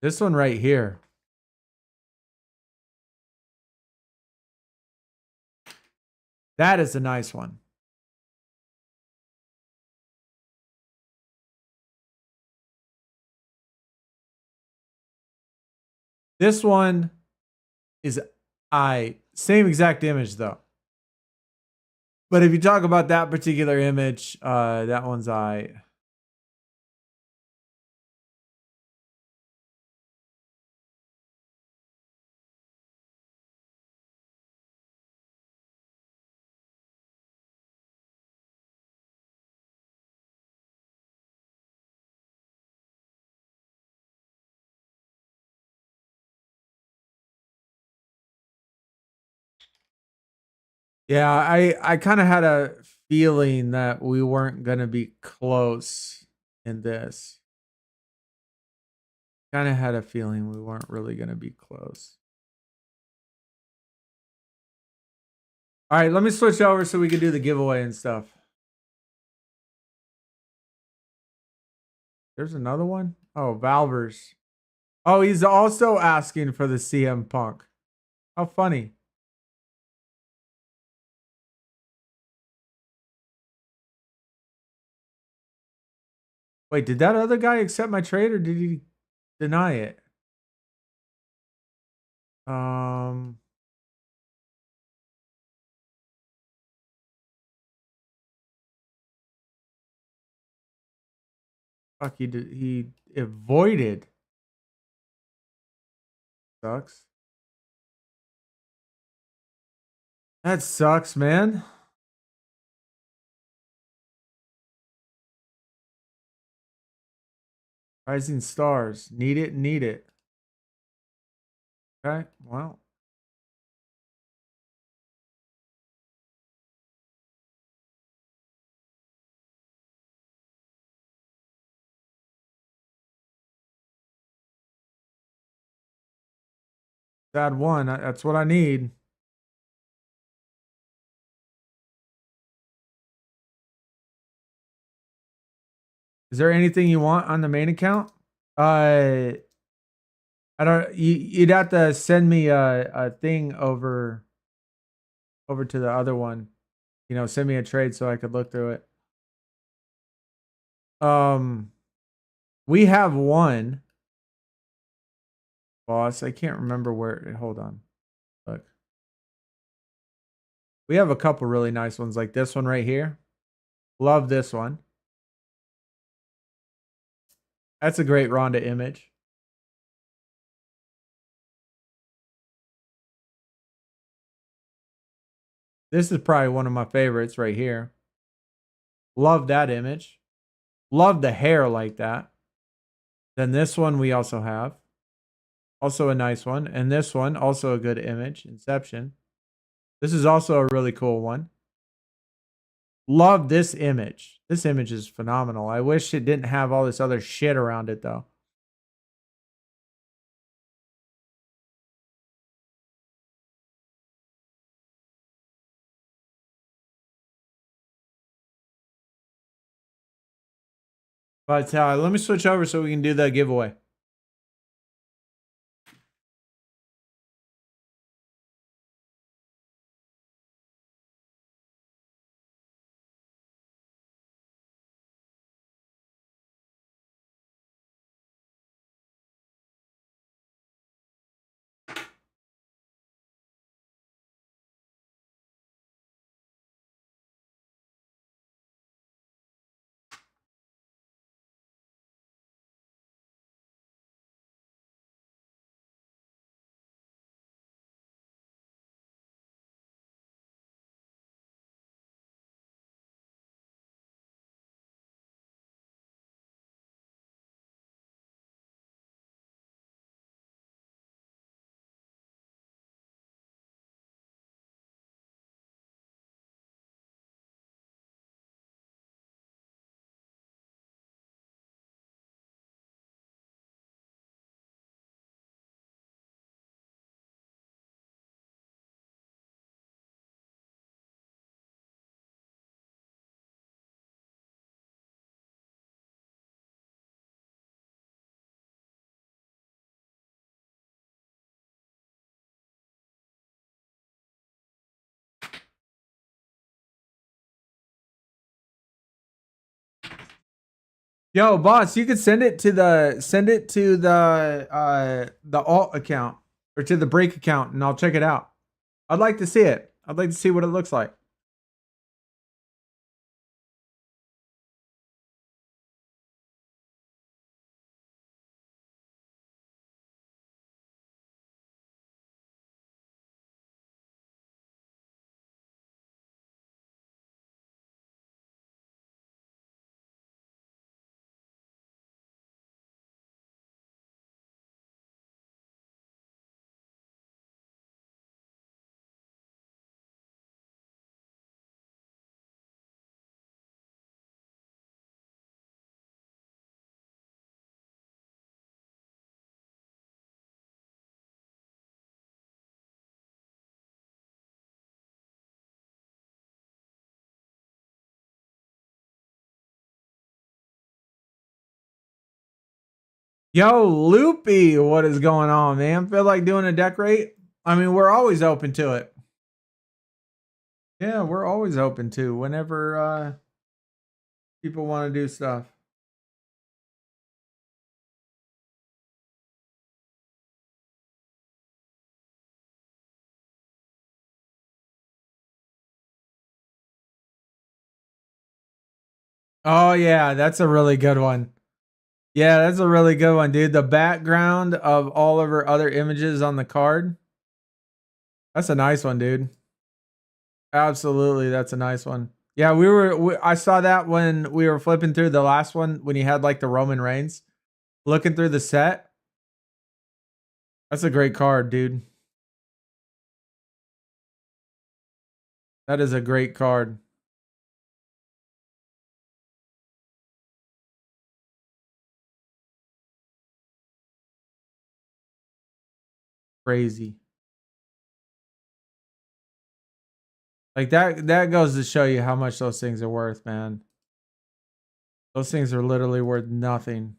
This one right here. That is a nice one. This one is same exact image though. But if you talk about that particular image, that one's Yeah, I kind of had a feeling that we weren't gonna be close in this. Kind of had a feeling we weren't really gonna be close. All right, let me switch over so we can do the giveaway and stuff. There's another one. Oh, Valvers. Oh, he's also asking for the CM Punk. How funny. Wait, did that other guy accept my trade or did he deny it? Fuck, he avoided. Sucks. That sucks, man. Rising stars. Need it, need it. Okay, well. Sad one. That's what I need. Is there anything you want on the main account? I don't. You'd have to send me a thing over to the other one. You know, send me a trade so I could look through it. We have one, boss. I can't remember where. Hold on. Look. We have a couple really nice ones like this one right here. Love this one. That's a great Ronda image. This is probably one of my favorites right here. Love that image. Love the hair like that. Then this one we also have. Also a nice one. And this one, also a good image. Inception. This is also a really cool one. Love this image. This image is phenomenal. I wish it didn't have all this other shit around it though. But let me switch over so we can do the giveaway. Yo, boss, you could send it to the alt account or to the break account and I'll check it out. I'd like to see it. I'd like to see what it looks like. Yo, Loopy, what is going on, man? Feel like doing a deck rate? I mean, we're always open to it. Yeah, we're always open to whenever people want to do stuff. Oh yeah, that's a really good one. Yeah, that's a really good one, dude. The background of all of her other images on the card. That's a nice one, dude. Absolutely, that's a nice one. Yeah, I saw that when we were flipping through the last one when you had like the Roman Reigns. Looking through the set. That's a great card, dude. That is a great card. Crazy. Like that goes to show you how much those things are worth, man. Those things are literally worth nothing.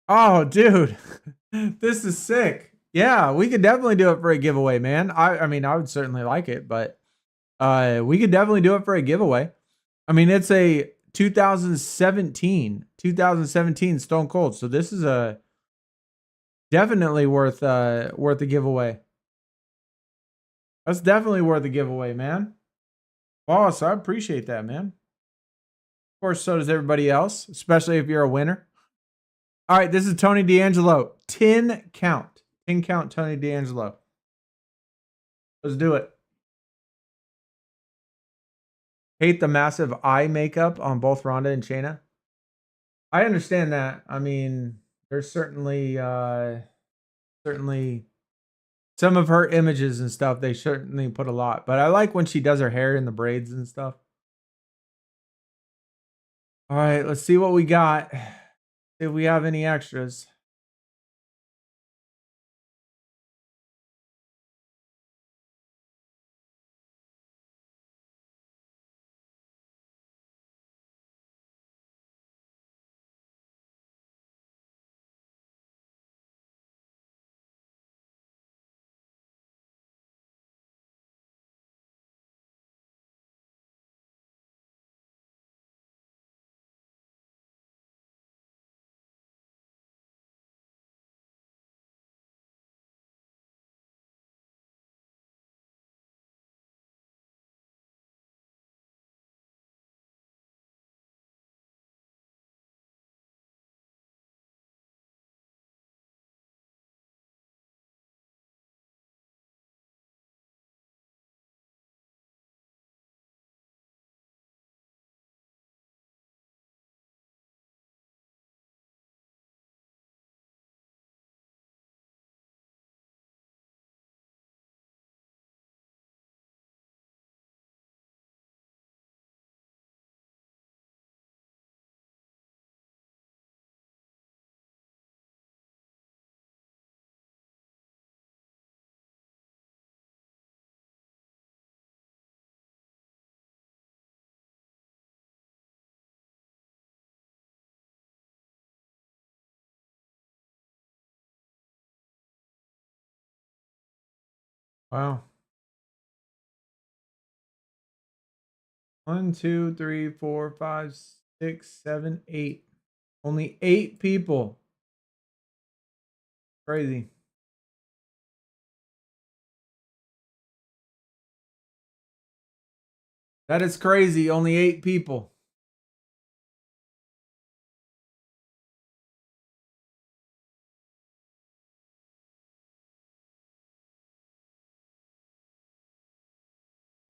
Oh, dude. This is sick. Yeah, we could definitely do it for a giveaway, man. I mean, I would certainly like it, but we could definitely do it for a giveaway. I mean, it's a 2017 Stone Cold. So this is a definitely worth a giveaway. That's definitely worth a giveaway, man. Boss, I appreciate that, man. Of course, so does everybody else, especially if you're a winner. All right, this is Tony D'Angelo. 10 count. 10 count Tony D'Angelo. Let's do it. Hate the massive eye makeup on both Ronda and Shayna. I understand that. I mean, there's certainly some of her images and stuff, they certainly put a lot. But I like when she does her hair in the braids and stuff. All right, let's see what we got. See if we have any extras. Wow. 1, 2, 3, 4, 5, 6, 7, 8. Only 8 people. Crazy. That is crazy. Only 8 people.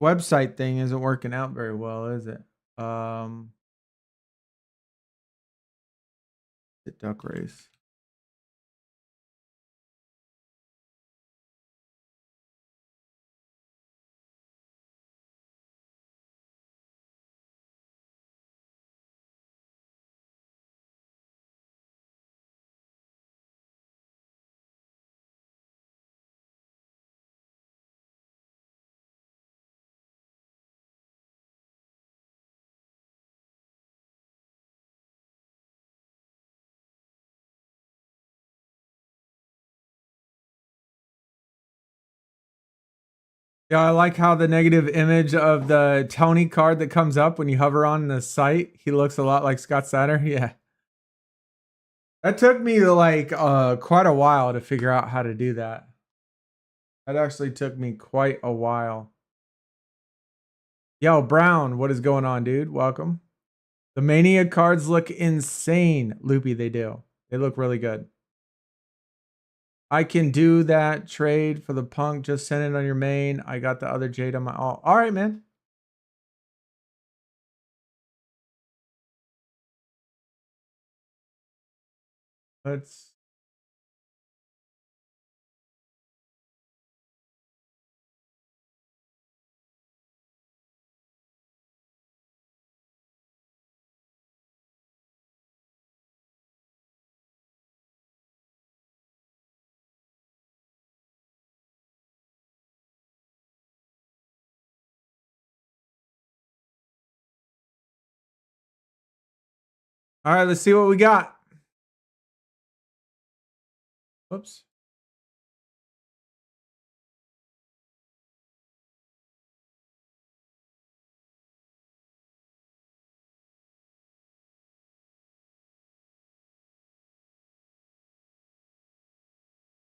Website thing isn't working out very well, is it? The duck race. Yeah, I like how the negative image of the Tony card that comes up when you hover on the site, he looks a lot like Scott Steiner. Yeah. That took me like quite a while to figure out how to do that. That actually took me quite a while. Yo, Brown, what is going on, dude? Welcome. The Mania cards look insane. Loopy, they do. They look really good. I can do that trade for the Punk. Just send it on your main. I got the other Jade on my all. All right, man. Let's. All right, let's see what we got. Whoops.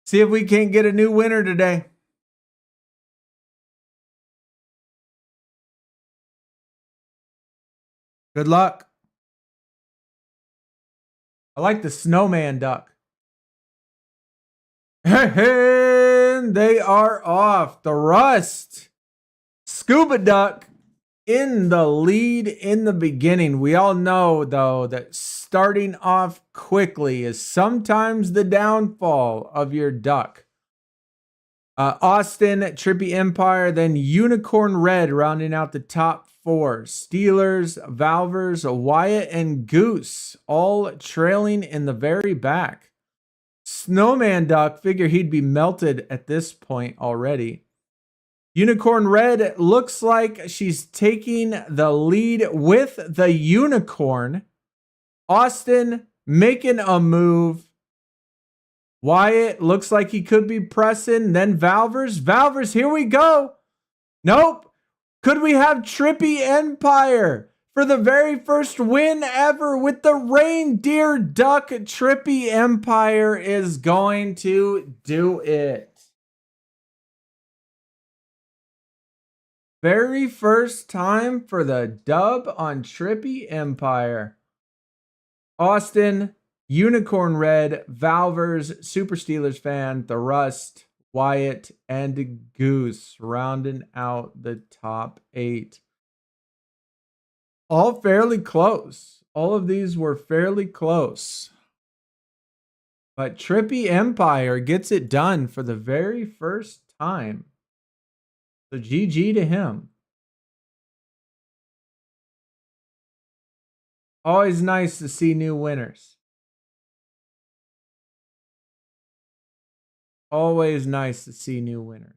See if we can't get a new winner today. Good luck. I like the snowman duck. And they are off. The Rust. Scuba duck in the lead in the beginning. We all know, though, that starting off quickly is sometimes the downfall of your duck. Austin, Trippy Empire, then Unicorn Red rounding out the top 4. Steelers, Valvers, Wyatt, and Goose all trailing in the very back. Snowman Duck, figure he'd be melted at this point already. Unicorn Red looks like she's taking the lead with the unicorn. Austin making a move. Wyatt looks like he could be pressing. Then Valvers. Valvers, here we go. Nope. Could we have Trippy Empire for the very first win ever with the reindeer duck? Trippy Empire is going to do it. Very first time for the dub on Trippy Empire. Austin, Unicorn Red, Valvers, Super Steelers fan, The Rust, Wyatt, and Goose rounding out the top 8. All fairly close. All of these were fairly close. But Trippy Empire gets it done for the very first time. So GG to him. Always nice to see new winners. Always nice to see new winners.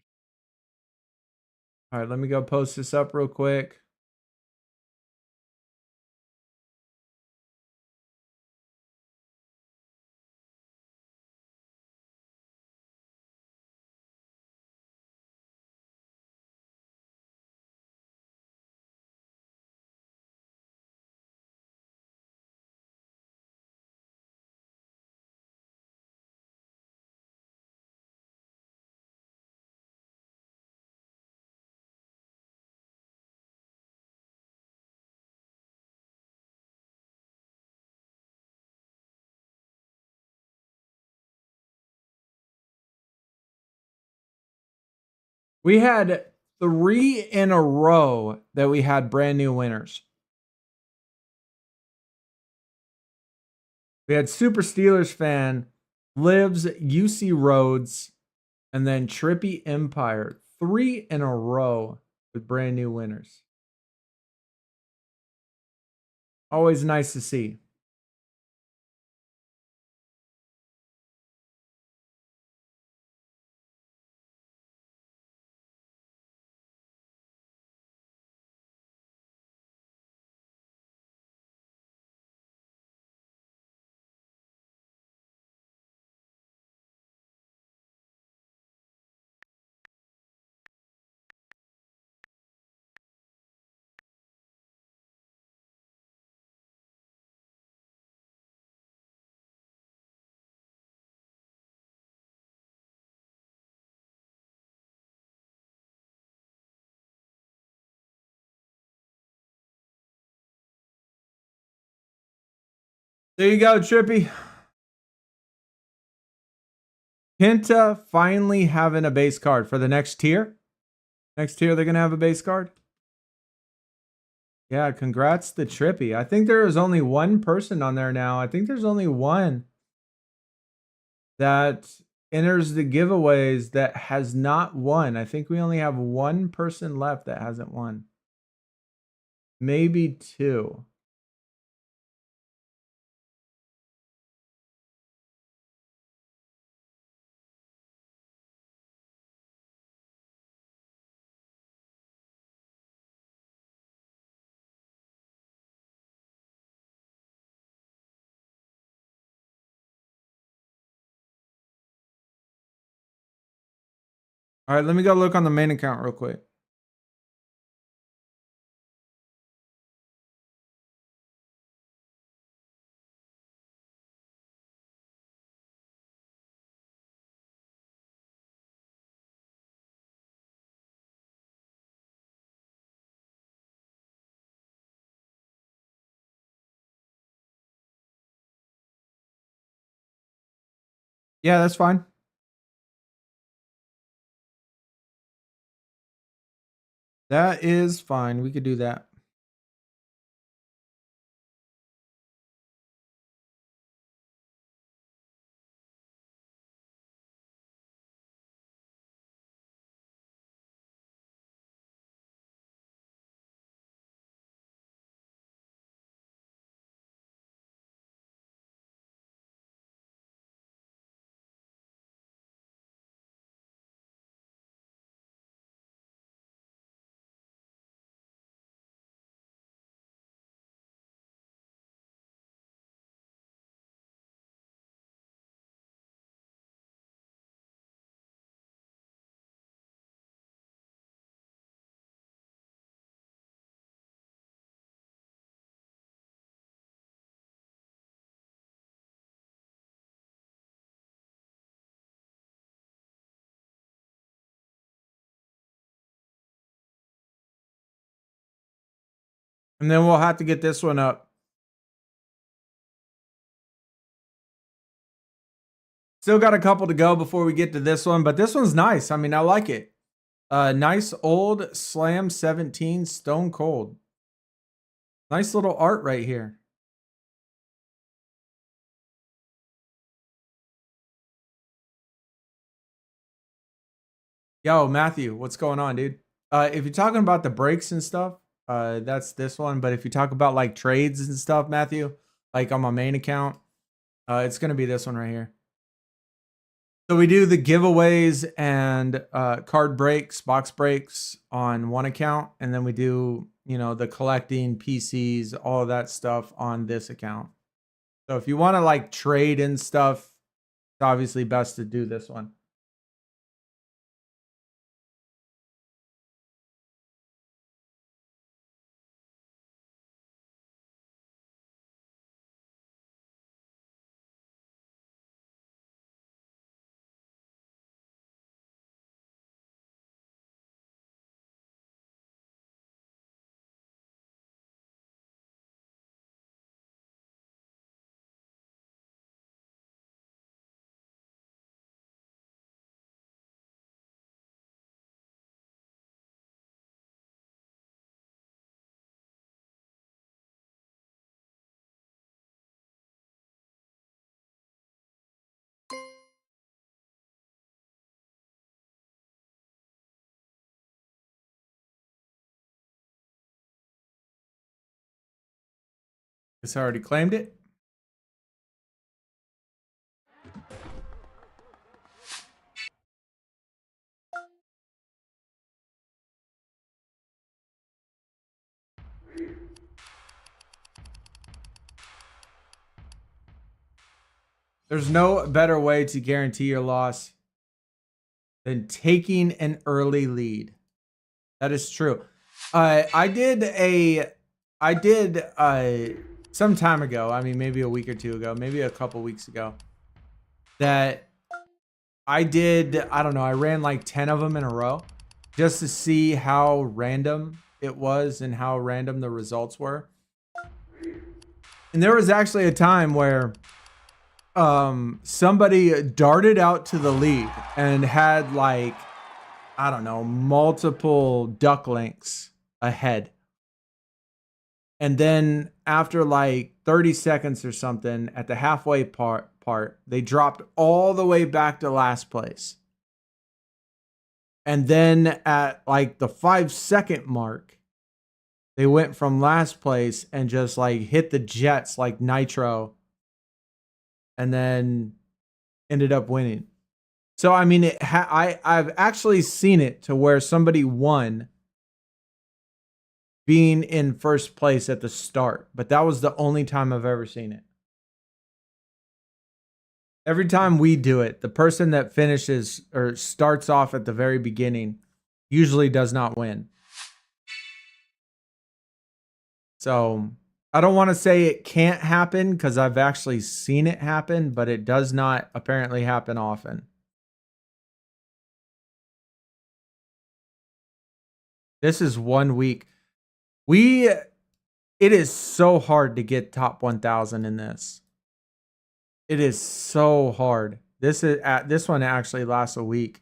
All right, let me go post this up real quick. We had 3 in a row that we had brand new winners. We had Super Steelers fan, Lives, UC Rhodes, and then Trippy Empire. 3 in a row with brand new winners. Always nice to see. There you go, Trippy. Penta finally having a base card for the next tier. Next tier, they're going to have a base card. Yeah, congrats to Trippy. I think there is only one person on there now. I think there's only one that enters the giveaways that has not won. I think we only have one person left that hasn't won. Maybe 2. All right, let me go look on the main account real quick. Yeah, that's fine. That is fine. We could do that. And then we'll have to get this one up. Still got a couple to go before we get to this one, but this one's nice. I mean, I like it. Nice old Slam 17 Stone Cold. Nice little art right here. Yo, Matthew, what's going on, dude? If you're talking about the breaks and stuff, that's this one. But if you talk about like trades and stuff, Matthew, like on my main account, it's gonna be this one right here. So we do the giveaways and card breaks, box breaks on one account, and then we do, you know, the collecting PCs, all of that stuff on this account. So if you want to like trade and stuff, it's obviously best to do this one. Guess I already claimed it. There's no better way to guarantee your loss than taking an early lead. That is true. I did some time ago, I mean maybe a week or two ago, maybe a couple weeks ago, that I don't know, I ran like 10 of them in a row just to see how random it was and how random the results were. And there was actually a time where somebody darted out to the lead and had like, I don't know, multiple duck links ahead. And then after like 30 seconds or something at the halfway part, they dropped all the way back to last place. And then at like the 5-second mark, they went from last place and just like hit the jets like nitro and then ended up winning. So, I mean, I've actually seen it to where somebody won being in first place at the start, but that was the only time I've ever seen it. Every time we do it, the person that finishes or starts off at the very beginning usually does not win. So I don't want to say it can't happen because I've actually seen it happen, but it does not apparently happen often. This is 1 week. It is so hard to get top 1,000 in this. It is so hard. This one actually lasts a week.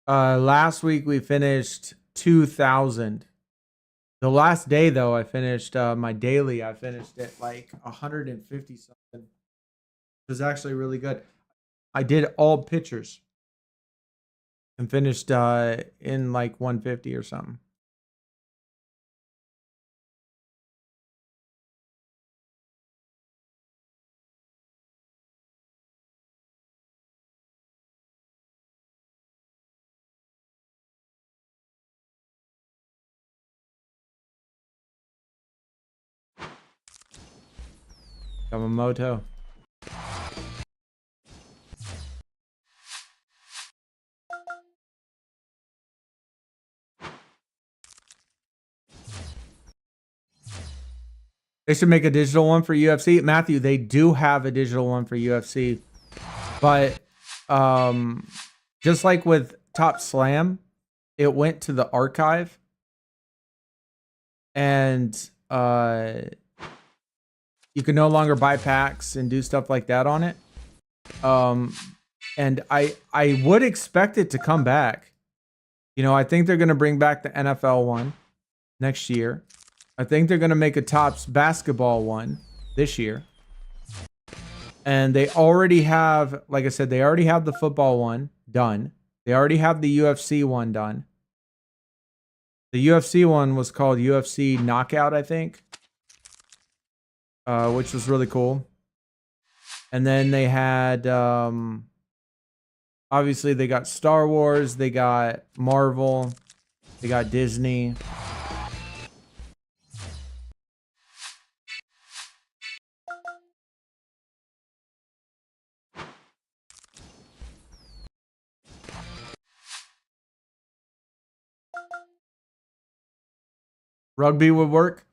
Last week we finished 2,000. The last day though, I finished my daily. I finished at like 150 something. It was actually really good. I did all pitchers and finished in like 150 or something. Yamamoto. They should make a digital one for UFC. Matthew, they do have a digital one for UFC. But just like with Topps Slam, it went to the archive. And you can no longer buy packs and do stuff like that on it. And I would expect it to come back. You know, I think they're going to bring back the NFL one next year. I think they're going to make a Topps basketball one this year. And they already have, like I said, they already have the football one done. They already have the UFC one done. The UFC one was called UFC Knockout, I think. Which was really cool. And then they had, obviously they got Star Wars, they got Marvel, they got Disney. Rugby would work.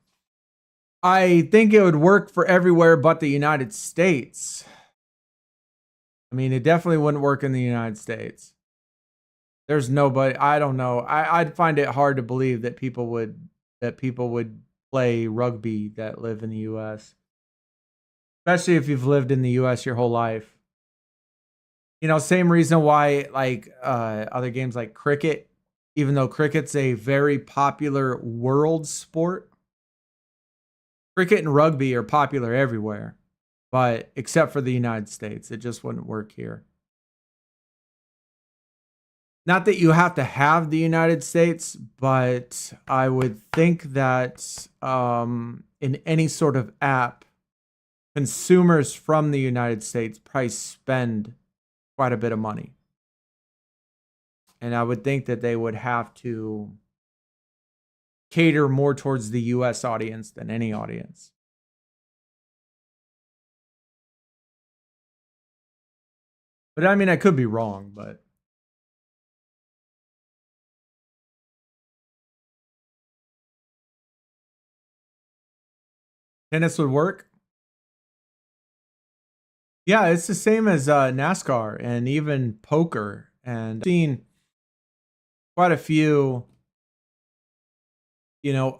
I think it would work for everywhere but the United States. I mean, it definitely wouldn't work in the United States. There's nobody, I don't know. I'd find it hard to believe that people would play rugby that live in the US. Especially if you've lived in the US your whole life. You know, same reason why like other games like cricket, even though cricket's a very popular world sport, cricket and rugby are popular everywhere, but except for the United States, it just wouldn't work here. Not that you have to have the United States, but I would think that in any sort of app, consumers from the United States probably spend quite a bit of money. And I would think that they would have to cater more towards the US audience than any audience. But I mean, I could be wrong, but tennis would work. Yeah, it's the same as NASCAR and even poker. And I've seen quite a few,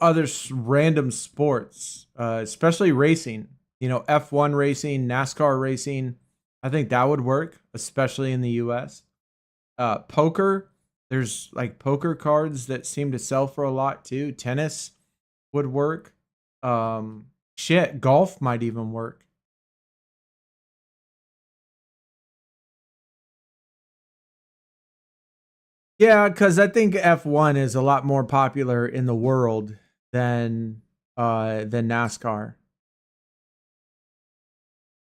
other random sports, especially racing, F1 racing, NASCAR racing. I think that would work, especially in the US. Poker, there's like poker cards that seem to sell for a lot too. Tennis would work. Golf might even work. Yeah, because I think F1 is a lot more popular in the world than NASCAR.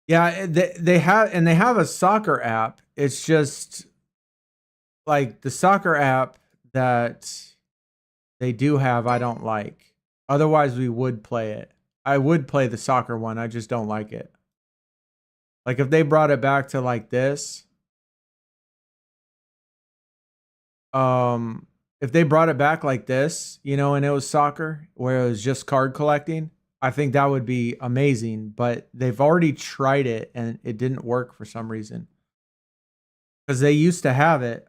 Yeah, they have a soccer app. It's just like the soccer app that they do have, I don't like. Otherwise, we would play it. I would play the soccer one. I just don't like it. Like if they brought it back to like this, if they brought it back like this, and it was soccer where it was just card collecting, I think that would be amazing. But they've already tried it and it didn't work for some reason. Because they used to have it.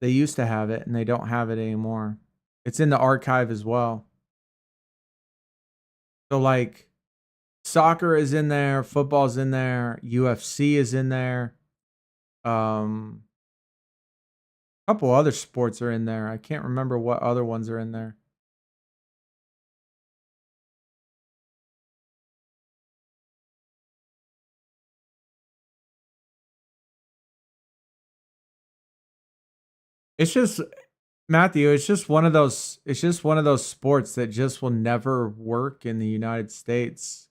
They used to have it and they don't have it anymore. It's in the archive as well. So like soccer is in there, football's in there, UFC is in there. A couple other sports are in there. I can't remember what other ones are in there. It's just Matthew, it's just one of those sports that just will never work in the United States.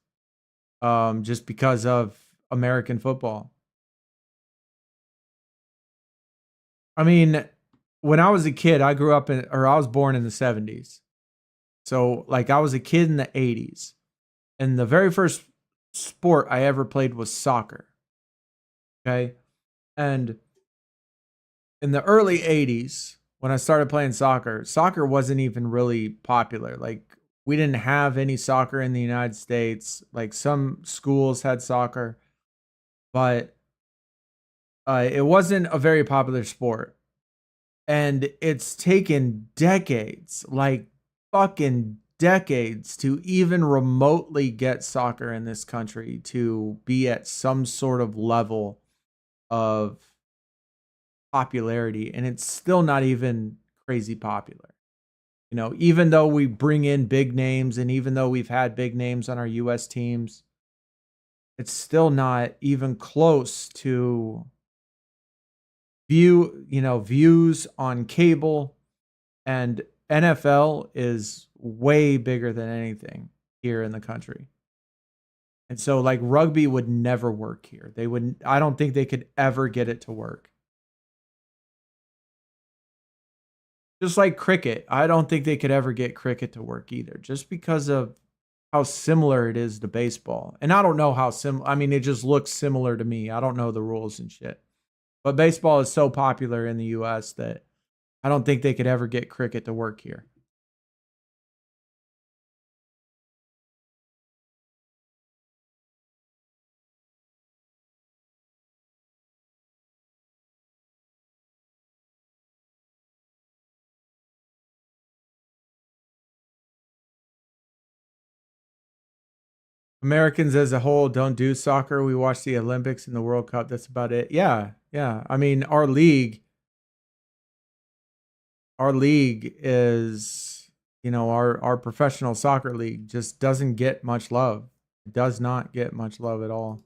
Just because of American football. I mean, when I was a kid, I was born in the 70s. So like I was a kid in the 80s. And the very first sport I ever played was soccer. Okay? And in the early 80s, when I started playing soccer, soccer wasn't even really popular. Like we didn't have any soccer in the United States. Like some schools had soccer, but it wasn't a very popular sport. And it's taken decades, like fucking decades, to even remotely get soccer in this country to be at some sort of level of popularity. And it's still not even crazy popular. Even though we bring in big names and even though we've had big names on our US teams, it's still not even close to views on cable. And NFL is way bigger than anything here in the country. And so like rugby would never work here. I don't think they could ever get it to work. Just like cricket, I don't think they could ever get cricket to work either, just because of how similar it is to baseball. And I don't know how I mean, it just looks similar to me. I don't know the rules and shit. But baseball is so popular in the US that I don't think they could ever get cricket to work here. Americans as a whole don't do soccer. We watch the Olympics and the World Cup. That's about it. Yeah. Yeah. I mean, our league is, our professional soccer league just doesn't get much love. It does not get much love at all.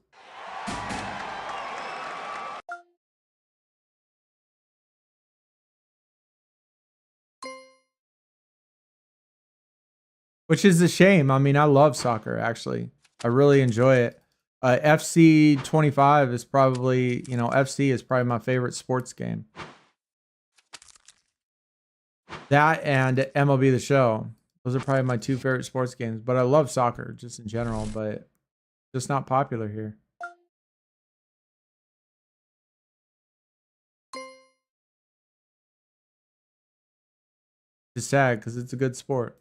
which is a shame. I mean, I love soccer, actually. I really enjoy it. FC 25 is probably, FC is probably my favorite sports game. That and MLB The Show. Those are probably my two favorite sports games. But I love soccer just in general, but just not popular here. It's sad because it's a good sport.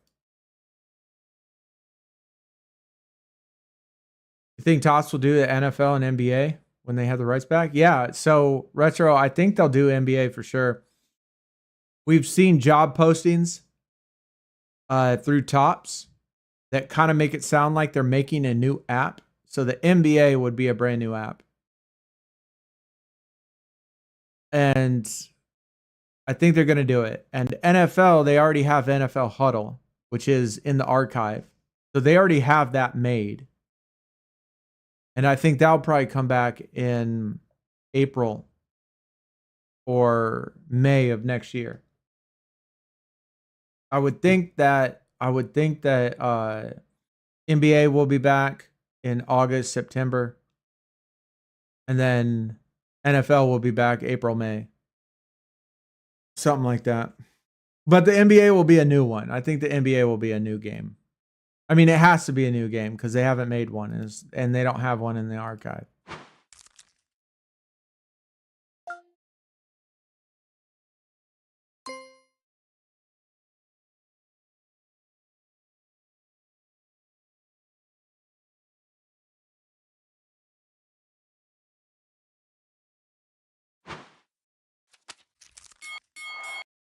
You think Topps will do the NFL and NBA when they have the rights back? Yeah. So Retro, I think they'll do NBA for sure. We've seen job postings through Topps that kind of make it sound like they're making a new app. So the NBA would be a brand new app. And I think they're going to do it. And NFL, they already have NFL Huddle, which is in the archive. So they already have that made. And I think that'll probably come back in April or May of next year. I would think that NBA will be back in August, September. And then NFL will be back April, May. Something like that. But the NBA will be a new one. I think the NBA will be a new game. I mean, it has to be a new game because they haven't made one, and they don't have one in the archive.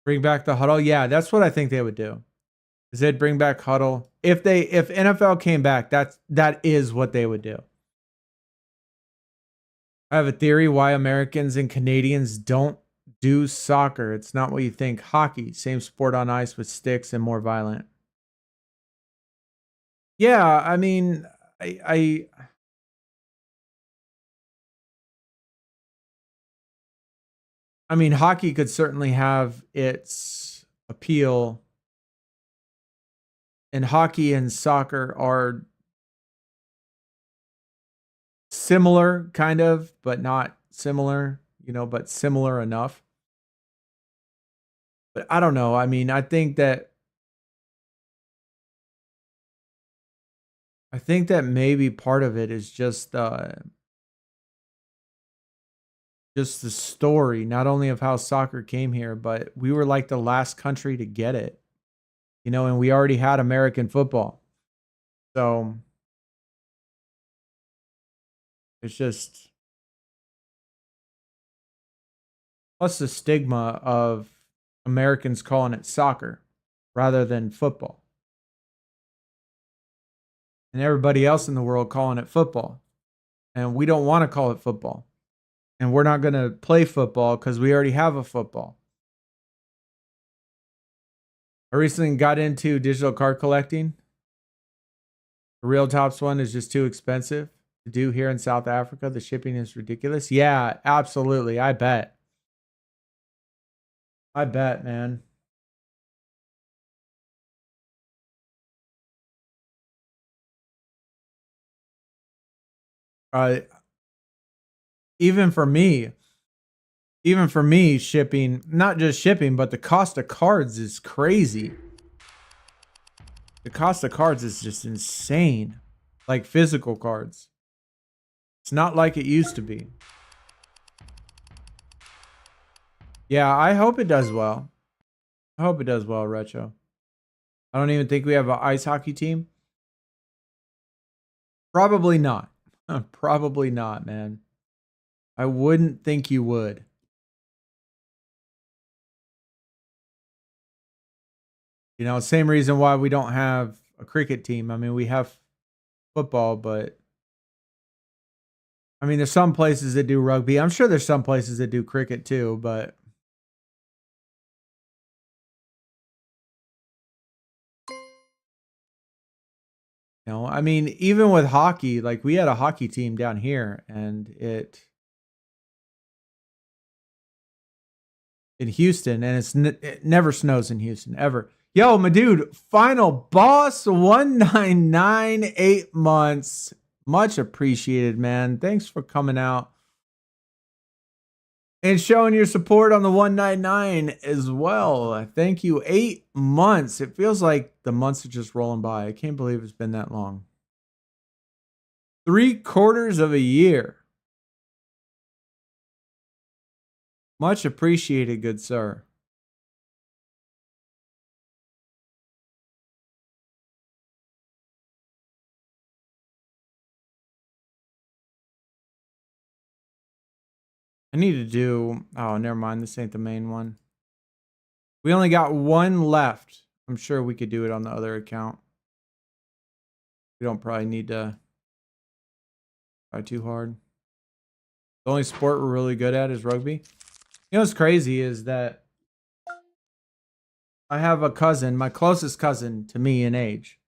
Bring back the huddle. Yeah, that's what I think they would do. Is they'd bring back huddle. If NFL came back, that is what they would do. I have a theory why Americans and Canadians don't do soccer. It's not what you think. Hockey, same sport on ice with sticks and more violent. Yeah, I mean, I mean, hockey could certainly have its appeal. And hockey and soccer are similar, kind of, but not similar, but similar enough. But I don't know. I mean, I think that maybe part of it is just the story, not only of how soccer came here, but we were like the last country to get it, and we already had American football. So it's just, plus the stigma of Americans calling it soccer rather than football. And everybody else in the world calling it football. And we don't want to call it football. And we're not going to play football because we already have a football. I recently got into digital card collecting. The real Topps one is just too expensive to do here in South Africa. The shipping is ridiculous. Yeah, absolutely. I bet. Man. Even for me, shipping, not just shipping, but the cost of cards is crazy. The cost of cards is just insane. Like physical cards. It's not like it used to be. Yeah, I hope it does well. I hope it does well, Retro. I don't even think we have an ice hockey team. Probably not. Probably not, man. I wouldn't think you would. Same reason why we don't have a cricket team. I mean, we have football, but I mean, there's some places that do rugby. I'm sure there's some places that do cricket too, but I mean, even with hockey, like we had a hockey team down here and it in Houston, and it never snows in Houston ever. Yo, my dude, final boss 199, 8 months. Much appreciated, man. Thanks for coming out and showing your support on the 199 as well. Thank you. 8 months. It feels like the months are just rolling by. I can't believe it's been that long. 3/4 of a year. Much appreciated, good sir. I need to do... Oh, never mind. This ain't the main one. We only got one left. I'm sure we could do it on the other account. We don't probably need to try too hard. The only sport we're really good at is rugby. You know what's crazy is that I have a cousin, my closest cousin to me in age,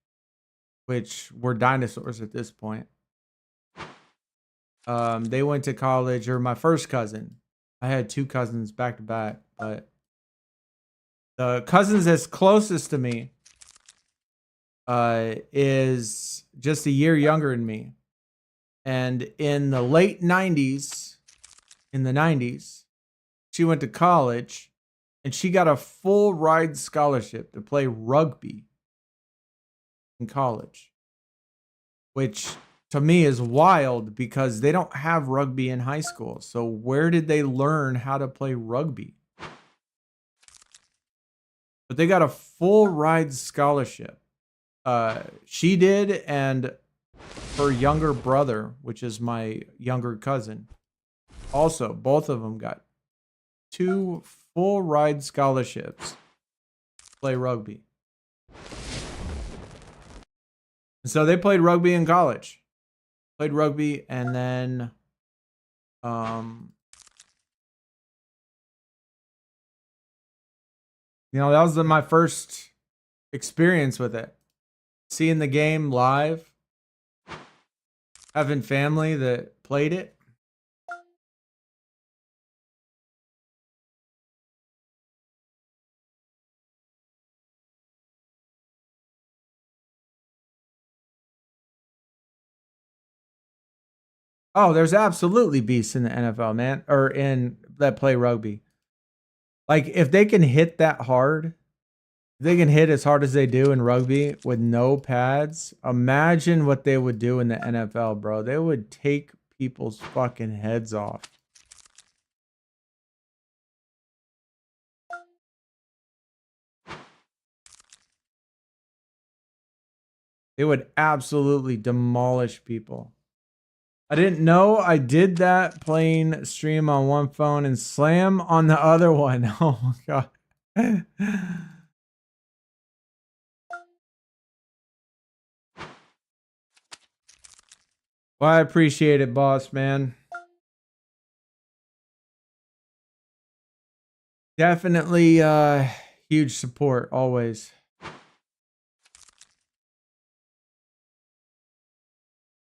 which we're dinosaurs at this point. They went to college, or my first cousin. I had two cousins back to back, but the cousins that's closest to me is just a year younger than me. And in the late 90s, she went to college and she got a full ride scholarship to play rugby in college, which to me is wild because they don't have rugby in high school. So where did they learn how to play rugby? But they got a full ride scholarship. She did, and her younger brother, which is my younger cousin, also, both of them got 2 full ride scholarships to play rugby. And so they played rugby in college. Played rugby, and then you know, that was my first experience with it. Seeing the game live, having family that played it. Oh, there's absolutely beasts in the NFL, man, or in that play rugby. Like, if they can hit that hard, if they can hit as hard as they do in rugby with no pads, imagine what they would do in the NFL, bro. They would take people's fucking heads off. They would absolutely demolish people. I didn't know I did that playing stream on one phone and Slam on the other one. Oh my god. Well, I appreciate it, boss, man. Definitely huge support always.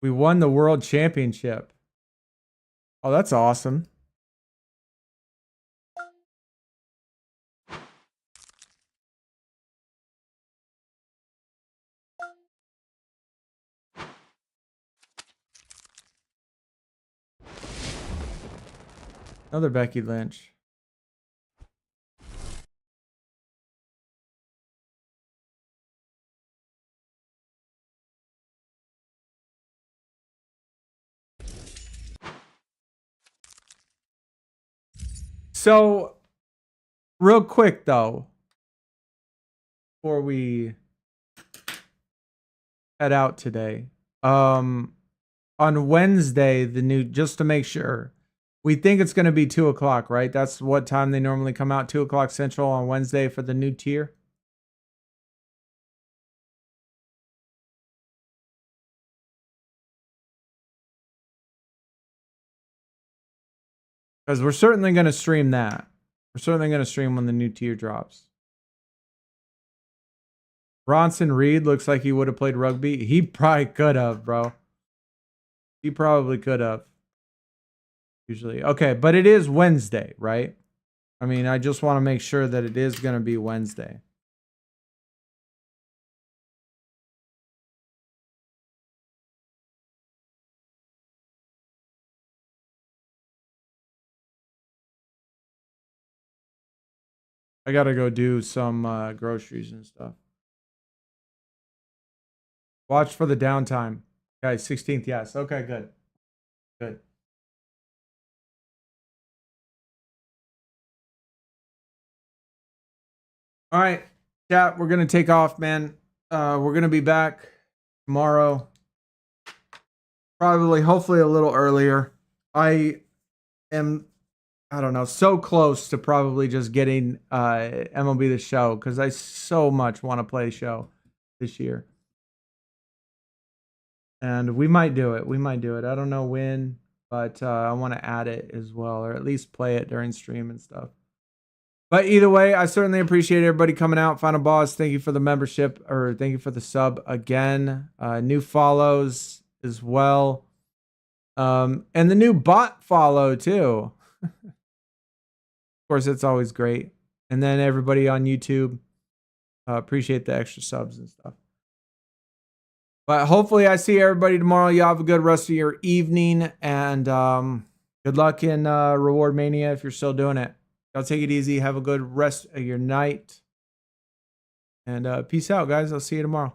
We won the world championship. Oh, that's awesome. Another Becky Lynch. So, real quick though, before we head out today, on Wednesday, just to make sure, we think it's going to be 2 o'clock, right? That's what time they normally come out, 2 o'clock Central on Wednesday for the new tier. Because we're certainly going to stream that. We're certainly going to stream when the new tier drops. Bronson Reed looks like he would have played rugby. He probably could have, bro. He probably could have. Usually. Okay, but it is Wednesday, right? I mean, I just want to make sure that it is going to be Wednesday. I gotta go do some groceries and stuff. Watch for the downtime. Okay, 16th, yes. Okay, good. Good. All right, chat, we're gonna take off, man. We're gonna be back tomorrow. Probably, hopefully a little earlier. I am, I don't know, so close to probably just getting MLB The Show because I so much want to play the show this year. And we might do it. We might do it. I don't know when, but I want to add it as well, or at least play it during stream and stuff. But either way, I certainly appreciate everybody coming out. Final Boss, thank you for the membership, or thank you for the sub again. New follows as well. And the new bot follow too. Of course, it's always great. And then everybody on YouTube, appreciate the extra subs and stuff. But hopefully I see everybody tomorrow. You have a good rest of your evening. And good luck in Reward Mania if you're still doing it. Y'all take it easy. Have a good rest of your night. And peace out, guys. I'll see you tomorrow.